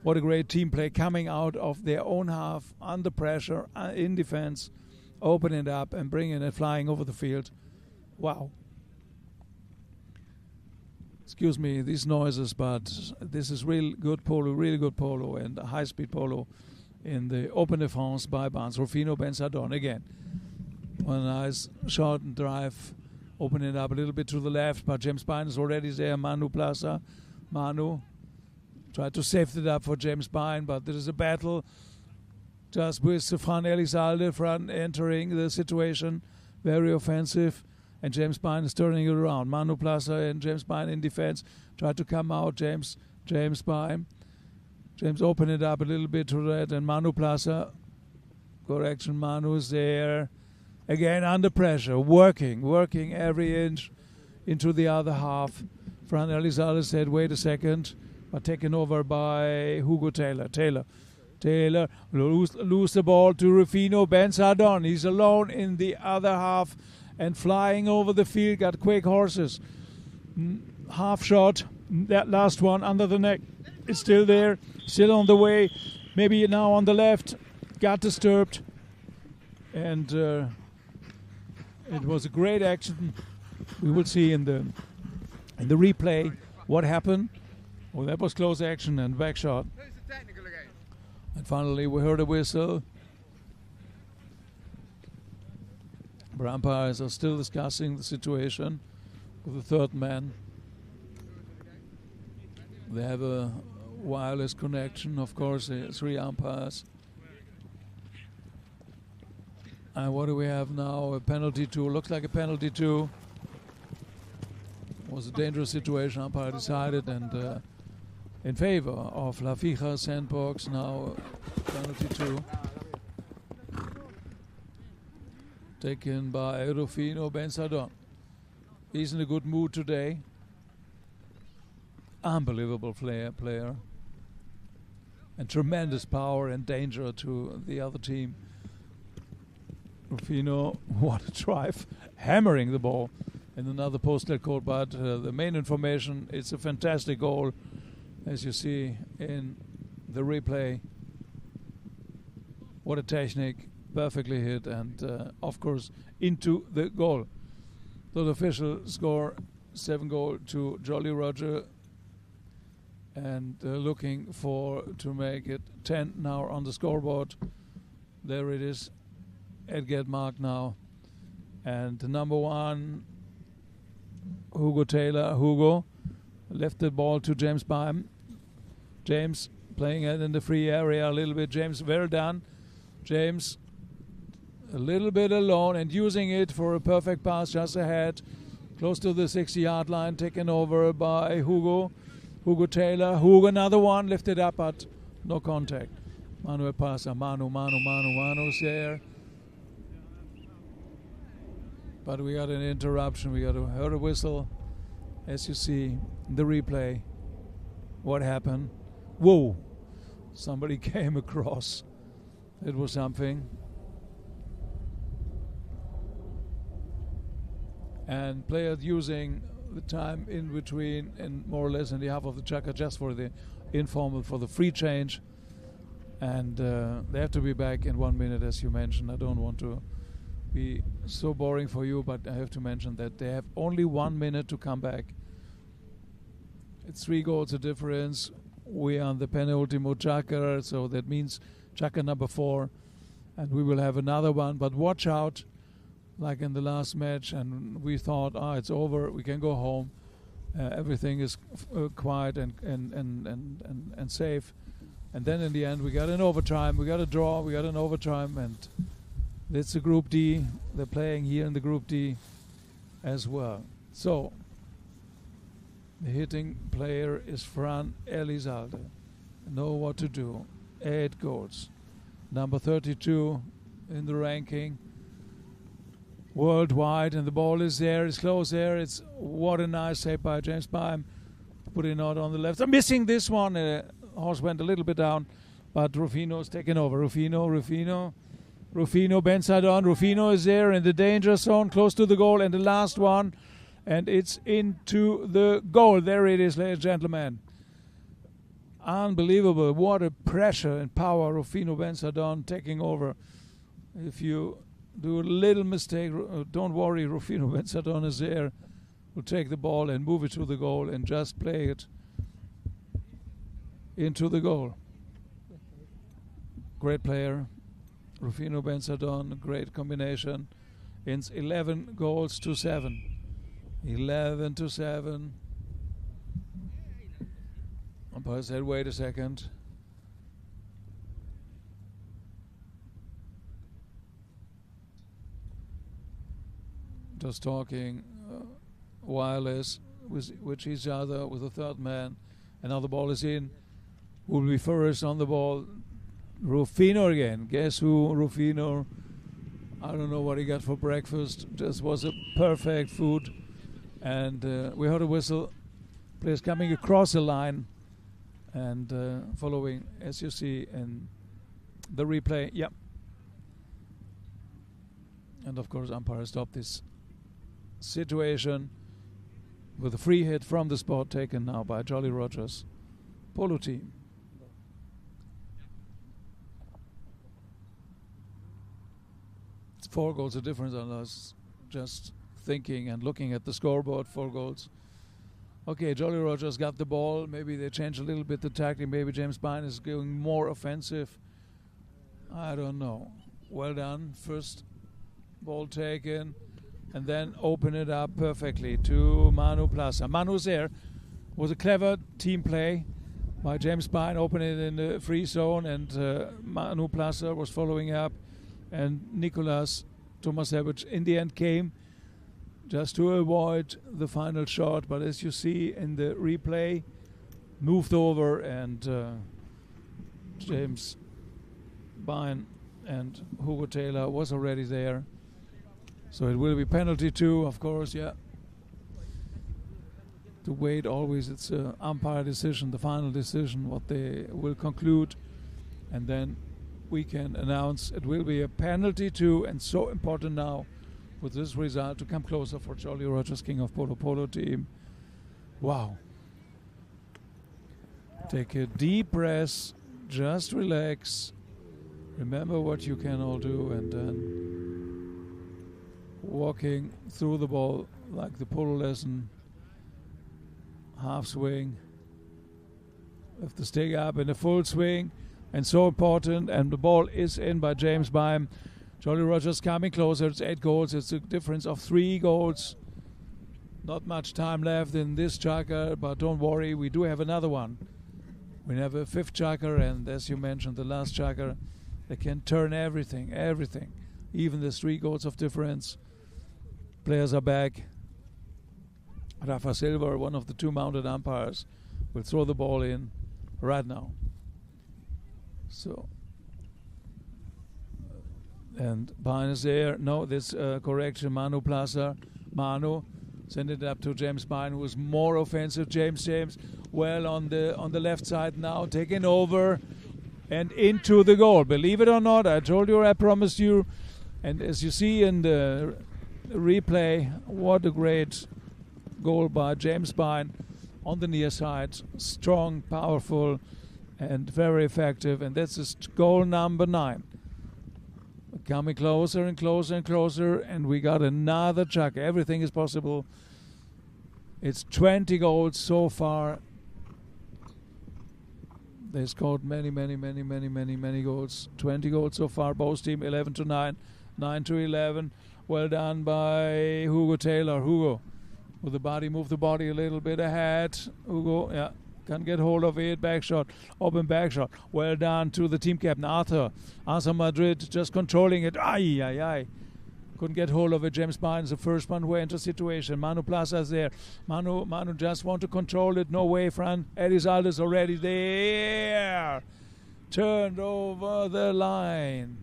What a great team play, coming out of their own half, under pressure, in defense, opening it up and bringing it flying over the field. Wow. Excuse me, these noises, but this is really good polo, and a high-speed polo in the Open de France by Barnes. Rufino Benzadon again. A nice shot and drive, opening it up a little bit to the left, but James Bine is already there. Manu Plaza. Manu tried to save it up for James Bine, but there is a battle just with Fran Elizalde. Fran entering the situation, very offensive, and James Bine is turning it around. Manu Plaza and James Bine in defense, tried to come out. James Bine. James opened it up a little bit to that, and Manu Plaza, correction, Manu is there. Again, under pressure, working every inch into the other half. Fran Elizalde said, wait a second, but taken over by Hugo Taylor. Taylor lose the ball to Rufino Benzadon. He's alone in the other half and flying over the field, got quick horses. Half shot, that last one under the neck. It's still there, still on the way. Maybe now on the left, got disturbed. And it was a great action. We will see in the replay what happened. Oh, that was close action and back shot. And finally we heard a whistle. The umpires are still discussing the situation with the third man. They have a wireless connection, of course, the 3 umpires. And what do we have now? A penalty 2. Looks like a penalty 2. Was a dangerous situation. Umpire decided, and in favor of La Fija Sandbox, now penalty 2. Taken by Rufino Benzadon. He's in a good mood today. Unbelievable player. And tremendous power and danger to the other team. Rufino, what a drive, hammering the ball in another postal code, but the main information, it's a fantastic goal, as you see in the replay. What a technique, perfectly hit, and of course into the goal. The official score 7-goal to Jolly Roger, and looking to make it 10 now on the scoreboard. There it is. Edgate mark now, and the number 1, Hugo Taylor. Hugo left the ball to James Bime. James playing it in the free area a little bit. James, well done. James a little bit alone and using it for a perfect pass just ahead, close to the 60-yard line, taken over by Hugo Hugo Taylor. Hugo, another one, lifted up, but no contact. Manuel Pasa, Manu's there. But we got an interruption. We got heard a whistle, as you see in the replay. What happened? Whoa! Somebody came across. It was something. And players using the time in between, and more or less in the half of the chukker, just for the informal, for the free change. And they have to be back in 1 minute, as you mentioned. I don't want to be so boring for you, but I have to mention that they have only 1 minute to come back. It's 3 goals a difference. We are on the penultimo chukker, so that means chukker number 4, and we will have another one. But watch out, like in the last match, and we thought, it's over, we can go home. Everything is quiet and safe. And then in the end, we got an overtime. We got a draw. We got an overtime, and it's the Group D. They're playing here in the Group D as well. So, the hitting player is Fran Elizalde. Know what to do. 8 goals. Number 32 in the ranking worldwide, and the ball is there. It's close there. It's what a nice save by James Byrne. Putting it on the left. I'm missing this one. Horse went a little bit down, but Rufino's taken over. Rufino, Benzadon. Rufino is there in the danger zone, close to the goal, and the last one, and it's into the goal. There it is, ladies and gentlemen. Unbelievable. What a pressure and power. Rufino Benzadon taking over. If you do a little mistake, don't worry, Rufino Benzadon is there. Will take the ball and move it to the goal and just play it into the goal. Great player, Rufino Benzadon, great combination. It's 11 goals to 7. 11 to 7. Umpire said, wait a second. Just talking wireless with each other, with the third man. And now the ball is in. Who will be first on the ball? Rufino again. Guess who? Rufino. I don't know what he got for breakfast. Just was a perfect food. And we heard a whistle. Players coming across the line and following, as you see in the replay. Yep. And of course, umpire stopped this situation with a free hit from the spot taken now by Jolly Rogers Polo team. It's 4 goals of difference on us. Just thinking and looking at the scoreboard, 4 goals. Okay, Jolly Rogers got the ball. Maybe they change a little bit the tactic. Maybe James Byrne is going more offensive. I don't know. Well done. First ball taken. And then open it up perfectly to Manu Plaza. Manu's there. Was a clever team play by James Byrne, opening it in the free zone, and Manu Plaza was following up, and Nicolas Tomasevich in the end came just to avoid the final shot, but as you see in the replay, moved over, and James Byrne and Hugo Taylor was already there. So it will be penalty 2, of course, yeah. To wait always, it's an umpire decision, the final decision, what they will conclude. And then we can announce it will be a penalty 2, and so important now with this result to come closer for Jolly Rogers, King of Polo team. Wow. Take a deep breath, just relax. Remember what you can all do, and then walking through the ball like the polo lesson, half swing, lift the stick up in a full swing, and so important, and the ball is in by James Byrne. Jolly Rogers coming closer. It's 8 goals. It's a difference of 3 goals. Not much time left in this chukker, but don't worry, we do have another one. We have a 5th chukker, and as you mentioned, the last chukker, they can turn everything, even the 3 goals of difference. Players are back. Rafa Silva, one of the 2 mounted umpires, will throw the ball in right now. So, and Byrne is there. No, this correction, Manu Plaza. Manu send it up to James Byrne, who is more offensive. James, well on the left side now, taking over and into the goal. Believe it or not, I told you, I promised you. And as you see in the replay, what a great goal by James Byrne on the near side. Strong, powerful, and very effective. And that's his goal number 9. Coming closer and closer and closer, and we got another chuck. Everything is possible. It's 20 goals so far. They scored many goals. 20 goals so far. Both team 11 to 9, 9 to 11. Well done by Hugo Taylor. Hugo with the body, move the body a little bit ahead. Hugo, yeah, can get hold of it. Back shot, open back shot. Well done to the team captain, Arthur. Arthur Madrid just controlling it. Couldn't get hold of it. James Biden is the first one who enters situation. Manu Plaza is there. Manu just want to control it. No way, Fran. Elizalde is already there. Turned over the line.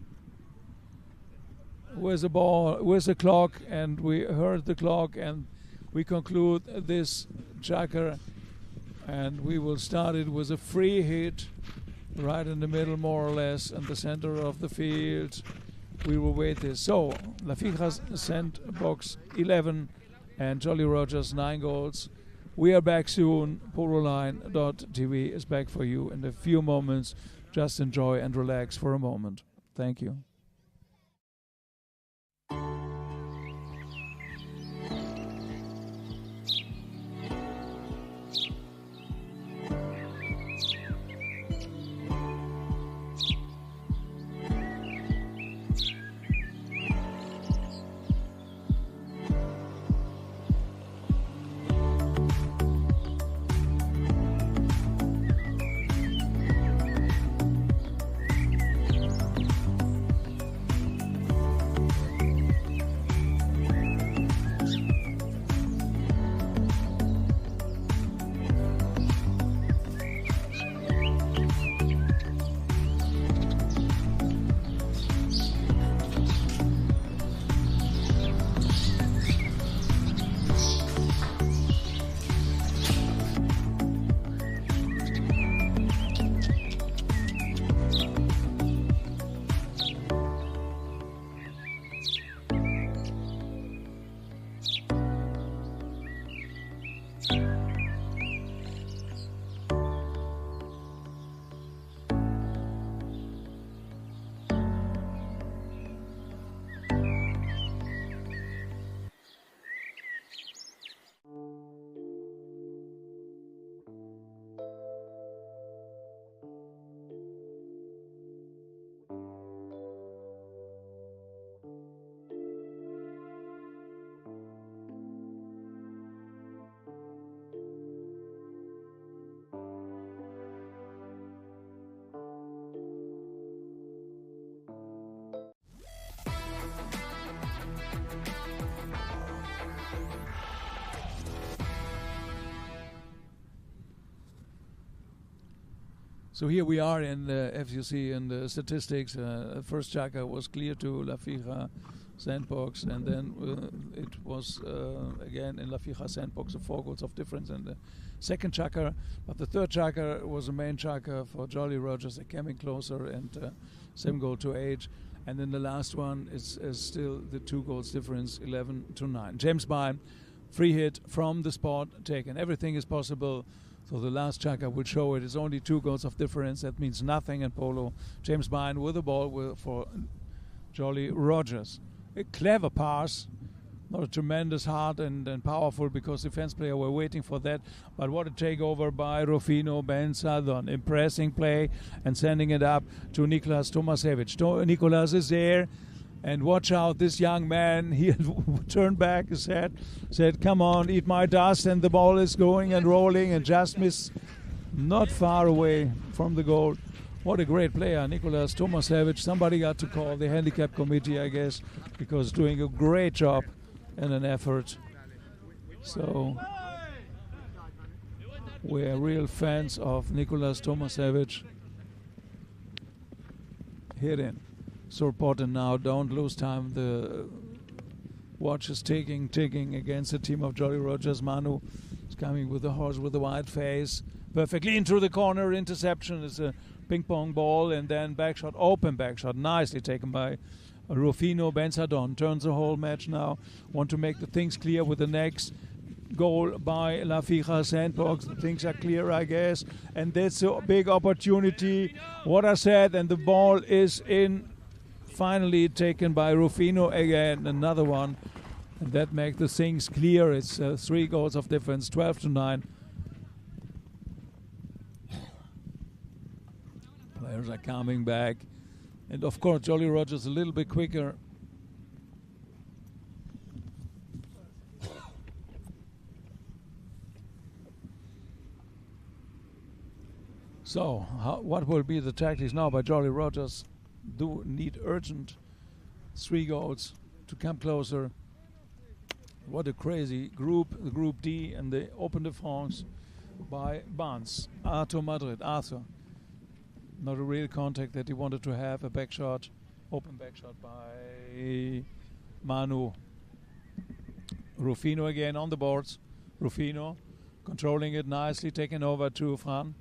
With the ball, with the clock, and we heard the clock, and we conclude this chukker, and we will start it with a free hit right in the middle, more or less, in the center of the field. We will wait this. So, La Fija's sandbox 11 and Jolly Rogers 9 goals. We are back soon. Pololine.tv is back for you in a few moments. Just enjoy and relax for a moment. Thank you. So here we are in the FUC in the statistics. First chukker was clear to La Fija sandbox, and then it was again in La Fija sandbox, 4 goals of difference in the second chukker. But the third chukker was the main chukker for Jolly Rogers. They came in closer and 7 goal to 8. And then the last one is still the 2 goals difference, 11 to 9. James Byrne, free hit from the spot taken. Everything is possible. So the last chukker will show it. It's only 2 goals of difference. That means nothing in Polo. James Byrne with the ball for Jolly Rogers. A clever pass. Not a tremendous hard and powerful, because defense player were waiting for that. But what a takeover by Rufino Ben-Sadon. Impressing play and sending it up to Nicolas Tomasevich. Nicolas is there. And watch out, this young man, he turned back his head, said, come on, eat my dust, and the ball is going and rolling and just missed not far away from the goal. What a great player, Nicolas Tomasevich. Somebody got to call the handicap committee, I guess, because doing a great job and an effort. So we're real fans of Nicolas Tomasevich. Hit in. Surpoten now, don't lose time. The watch is ticking against the team of Jolly Rogers. Manu is coming with the horse with the white face. Perfectly into the corner. Interception is a ping pong ball, and then back shot, open back shot. Nicely taken by Rufino Ben-Sadon. Turns the whole match now. Want to make the things clear with the next goal by La Fija sandbox. Things are clear, I guess. And that's a big opportunity. What I said, and the ball is in. Finally taken by Rufino again, another one, and that makes the things clear. It's 3 goals of difference, 12 to 9. Players are coming back, and of course Jolly Rogers a little bit quicker. So, what will be the tactics now by Jolly Rogers? Do need urgent 3 goals to come closer. What a crazy group, the Group D, and they open the France by Barnes. Arthur Madrid, Arthur. Not a real contact that he wanted to have, a back shot, open back shot by Manu. Rufino again on the boards. Rufino controlling it nicely, taking over to Fran.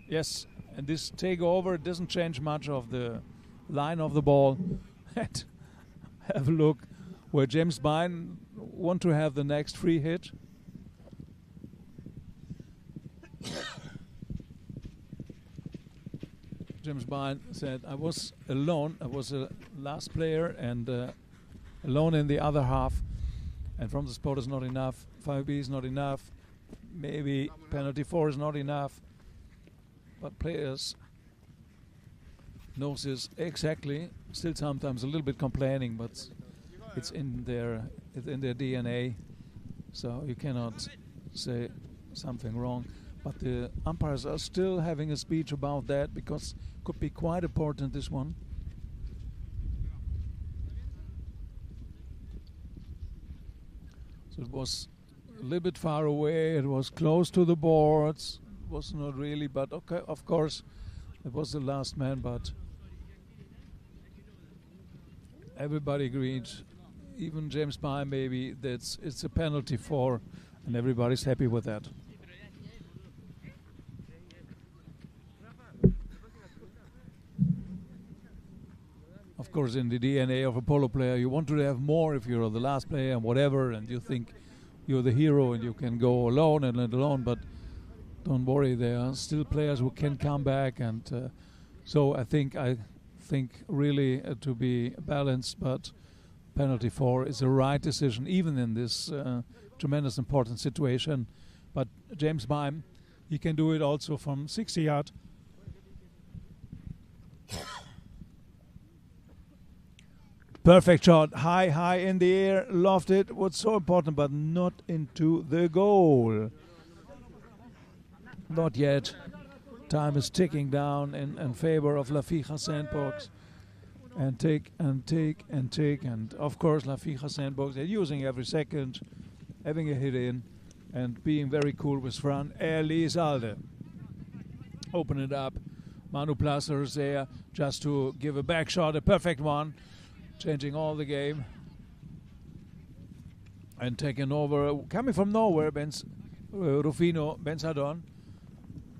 Yes, and this takeover doesn't change much of the line of the ball. And have a look where James Byrne want to have the next free hit. James Byrne said, I was alone. I was a last player and alone in the other half. And from the spot is not enough. 5B is not enough. Maybe penalty 4 is not enough. But players knows this exactly. Still sometimes a little bit complaining, but it's in their DNA. So you cannot say something wrong. But the umpires are still having a speech about that because could be quite important, this one. So it was a little bit far away, it was close to the boards, it was not really, but okay, of course, it was the last man, but everybody agreed, even James Byrne maybe, that it's a penalty 4, and everybody's happy with that. Of course, in the DNA of a polo player, you want to have more if you're the last player and whatever, and you think you're the hero and you can go alone and let alone. But don't worry, there are still players who can come back, and so I think really to be balanced. But penalty 4 is the right decision, even in this tremendous important situation. But James Byrne, he can do it also from 60 yards. Perfect shot, high in the air, lofted. What's so important, but not into the goal. Not yet. Time is ticking down in favor of La Fija Sandbox. And take. And of course, La Fija Sandbox, they're using every second, having a hit in, and being very cool with Fran Elizalde. Open it up. Manu Placer is there just to give a back shot, a perfect one. Changing all the game and taking over, coming from nowhere, Rufino Benzadon.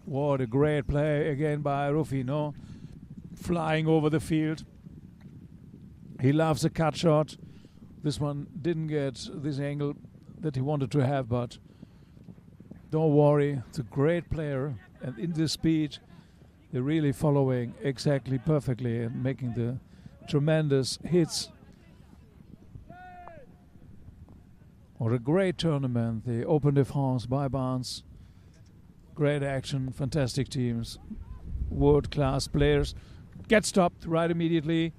What a great play again by Rufino, flying over the field. He loves a cut shot. This one didn't get this angle that he wanted to have, but don't worry, it's a great player, and in this speed they're really following exactly perfectly and making the tremendous hits. What a great tournament, the Open de France by Barnes. Great action, fantastic teams, world-class players. Get stopped right immediately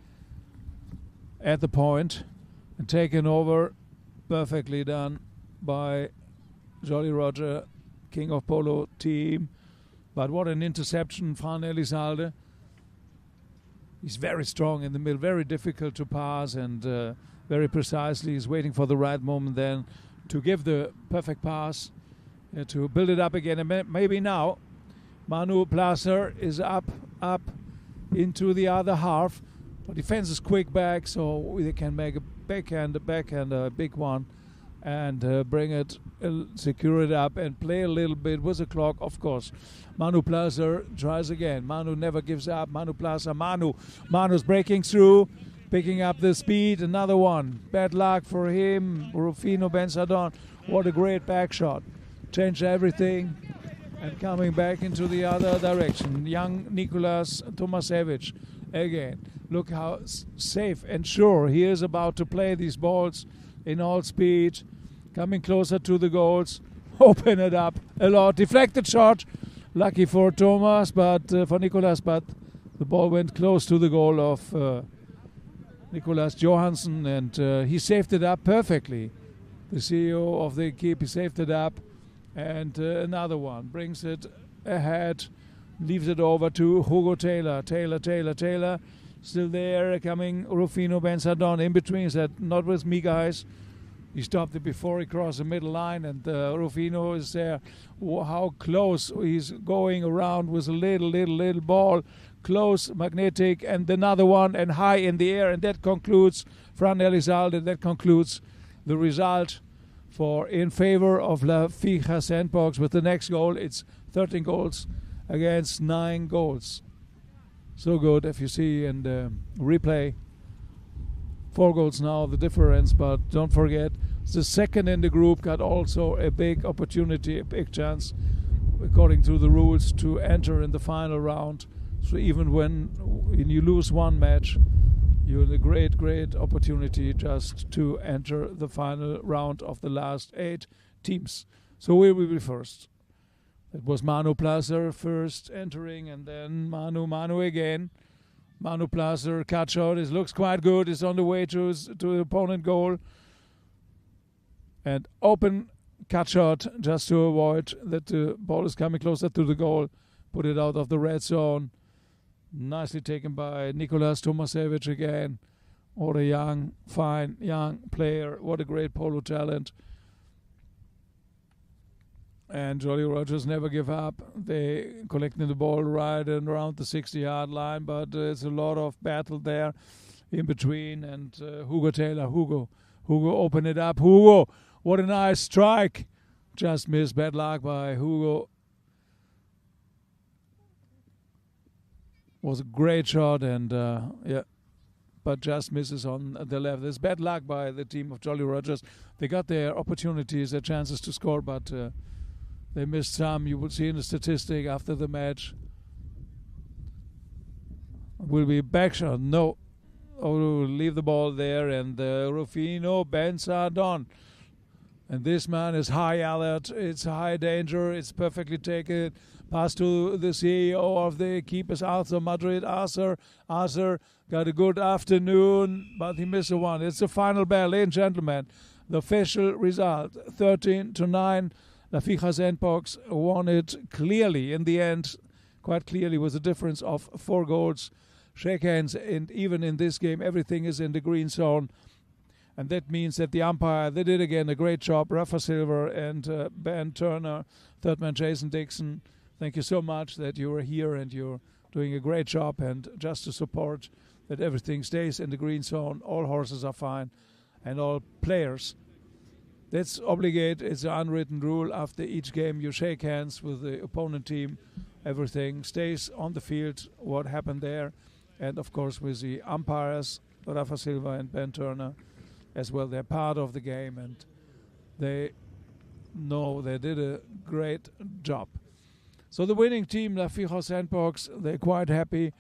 at the point and taken over, perfectly done by Jolly Roger, King of Polo team. But what an interception, Fran Elizalde. He's very strong in the middle, very difficult to pass, and very precisely. He's waiting for the right moment then to give the perfect pass, to build it up again. And maybe now Manu Placer is up into the other half. But defense is quick back, so they can make a backhand, a big one, and bring it, secure it up, and play a little bit with the clock, of course. Manu Placer tries again. Manu never gives up. Manu Placer. Manu's breaking through, picking up the speed. Another one. Bad luck for him. Rufino Benzadon. What a great back shot. Changed everything and coming back into the other direction. Young Nicolas Tomasevich again. Look how safe and sure he is about to play these balls in all speed. Coming closer to the goals. Open it up a lot. Deflected shot. Lucky for Thomas, but for Nicolas, but the ball went close to the goal of Nicolas Johansson, and he saved it up perfectly. The CEO of the equipe, he saved it up, and another one brings it ahead, leaves it over to Hugo Taylor. Taylor still there, coming Rufino Benzadon in between, said, not with me, guys. He stopped it before he crossed the middle line, and Rufino is there. How close he's going around with a little ball, close, magnetic, and another one, and high in the air, and that concludes Fran Elizalde. That concludes the result in favor of La Fija Sandbox. With the next goal, it's 13 goals against 9 goals. So good, if you see in the replay. 4 goals now, the difference, but don't forget, the second in the group got also a big opportunity, a big chance, according to the rules, to enter in the final round. So even when you lose one match, you have a great opportunity just to enter the final round of the last 8 teams. So we will be first. It was Manu Placer first entering, and then Manu again. Manu Placer, cut shot, it looks quite good, it's on the way to the opponent goal. And open cut shot, just to avoid that the ball is coming closer to the goal. Put it out of the red zone. Nicely taken by Nicolas Tomasevich again. What a fine young player. What a great polo talent. And Jolly Rogers never give up. They collecting the ball right and around the 60-yard line, but there's a lot of battle there in between. And Hugo Taylor, Hugo open it up. Hugo, what a nice strike. Just missed, bad luck by Hugo. Was a great shot, and but just misses on the left. There's bad luck by the team of Jolly Rogers. They got their opportunities, their chances to score, but they missed some. You will see in the statistic after the match. Will be back shot. No. Leave the ball there, and Rufino Benzadon. And this man is high alert. It's high danger. It's perfectly taken. Pass to the CEO of the keepers, Arthur Madrid. Arthur got a good afternoon, but he missed a one. It's the final bell, ladies and gentlemen. The official result, 13-9. La Fija Sandbox won it clearly in the end, quite clearly, with a difference of 4 goals. Shake hands, and even in this game, everything is in the green zone. And that means that the umpire, they did again a great job. Rafa Silver and Ben Turner, third man Jason Dixon. Thank you so much that you are here and you're doing a great job. And just to support that everything stays in the green zone, all horses are fine, and all players. That's obligate. It's an unwritten rule. After each game, you shake hands with the opponent team. Everything stays on the field, what happened there. And, of course, with the umpires, Rafa Silva and Ben Turner, as well. They're part of the game, and they know they did a great job. So the winning team, La Fija Sandbox, they're quite happy,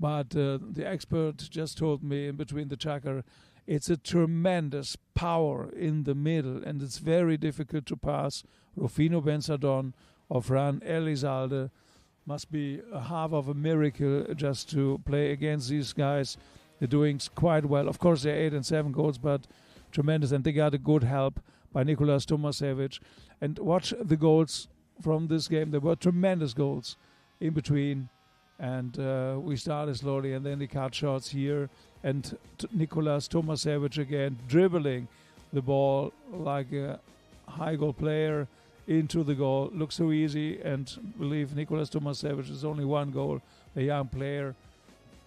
but the expert just told me in between the chukker, it's a tremendous power in the middle, and it's very difficult to pass. Rufino Benzadon or Fran Elizalde must be a half of a miracle just to play against these guys. They're doing quite well. Of course, they're 8 and 7 goals, but tremendous. And they got a good help by Nicolas Tomasevich. And watch the goals from this game. There were tremendous goals in between. And we started slowly, and then the cut shots here. And Nicolas Tomasevich again dribbling the ball like a high goal player into the goal. Looks so easy, and believe Nicolas Tomasevich is only 1 goal, a young player.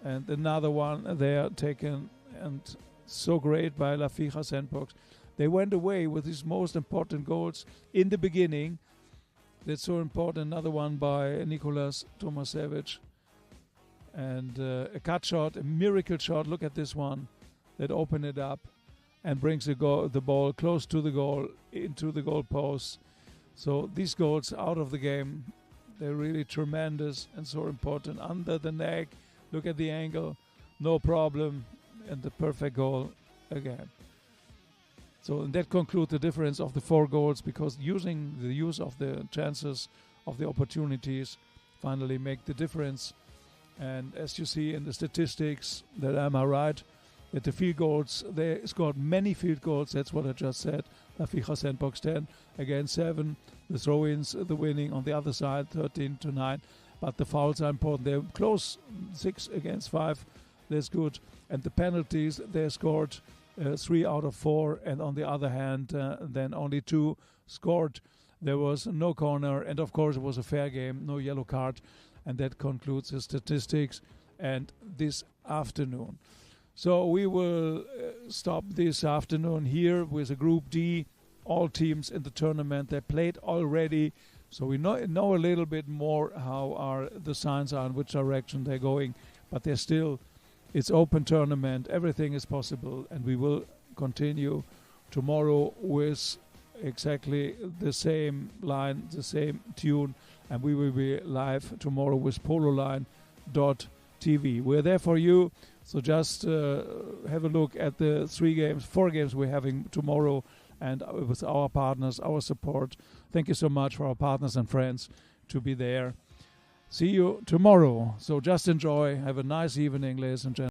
And another one there taken, and so great by La Fija Sandbox. They went away with his most important goals in the beginning. That's so important. Another one by Nicolas Tomasevich. And a cut shot, a miracle shot. Look at this one that opened it up and brings the ball close to the goal, into the goal post. So these goals out of the game, they're really tremendous and so important. Under the neck, look at the angle, no problem, and the perfect goal again. So and that concludes the difference of the 4 goals, because using the use of the chances, of the opportunities, finally make the difference. And as you see in the statistics, that am I right, that the field goals, they scored many field goals, that's what I just said. La Fija Sandbox 10 against 7. The throw-ins, the winning on the other side, 13-9. But the fouls are important. They're close, 6 against 5. That's good. And the penalties, they scored 3 out of 4, and on the other hand, then only 2 scored. There was no corner, and of course it was a fair game, no yellow card, and that concludes the statistics and this afternoon. So we will stop this afternoon here with a Group D. All teams in the tournament, they played already, so we know a little bit more how are the signs are in which direction they're going, but they're still, it's open tournament, everything is possible, and we will continue tomorrow with exactly the same line, the same tune, and we will be live tomorrow with pololine.tv. We're there for you, so just have a look at the 4 games we're having tomorrow, and with our partners, our support. Thank you so much for our partners and friends to be there. See you tomorrow. So just enjoy. Have a nice evening, ladies and gentlemen.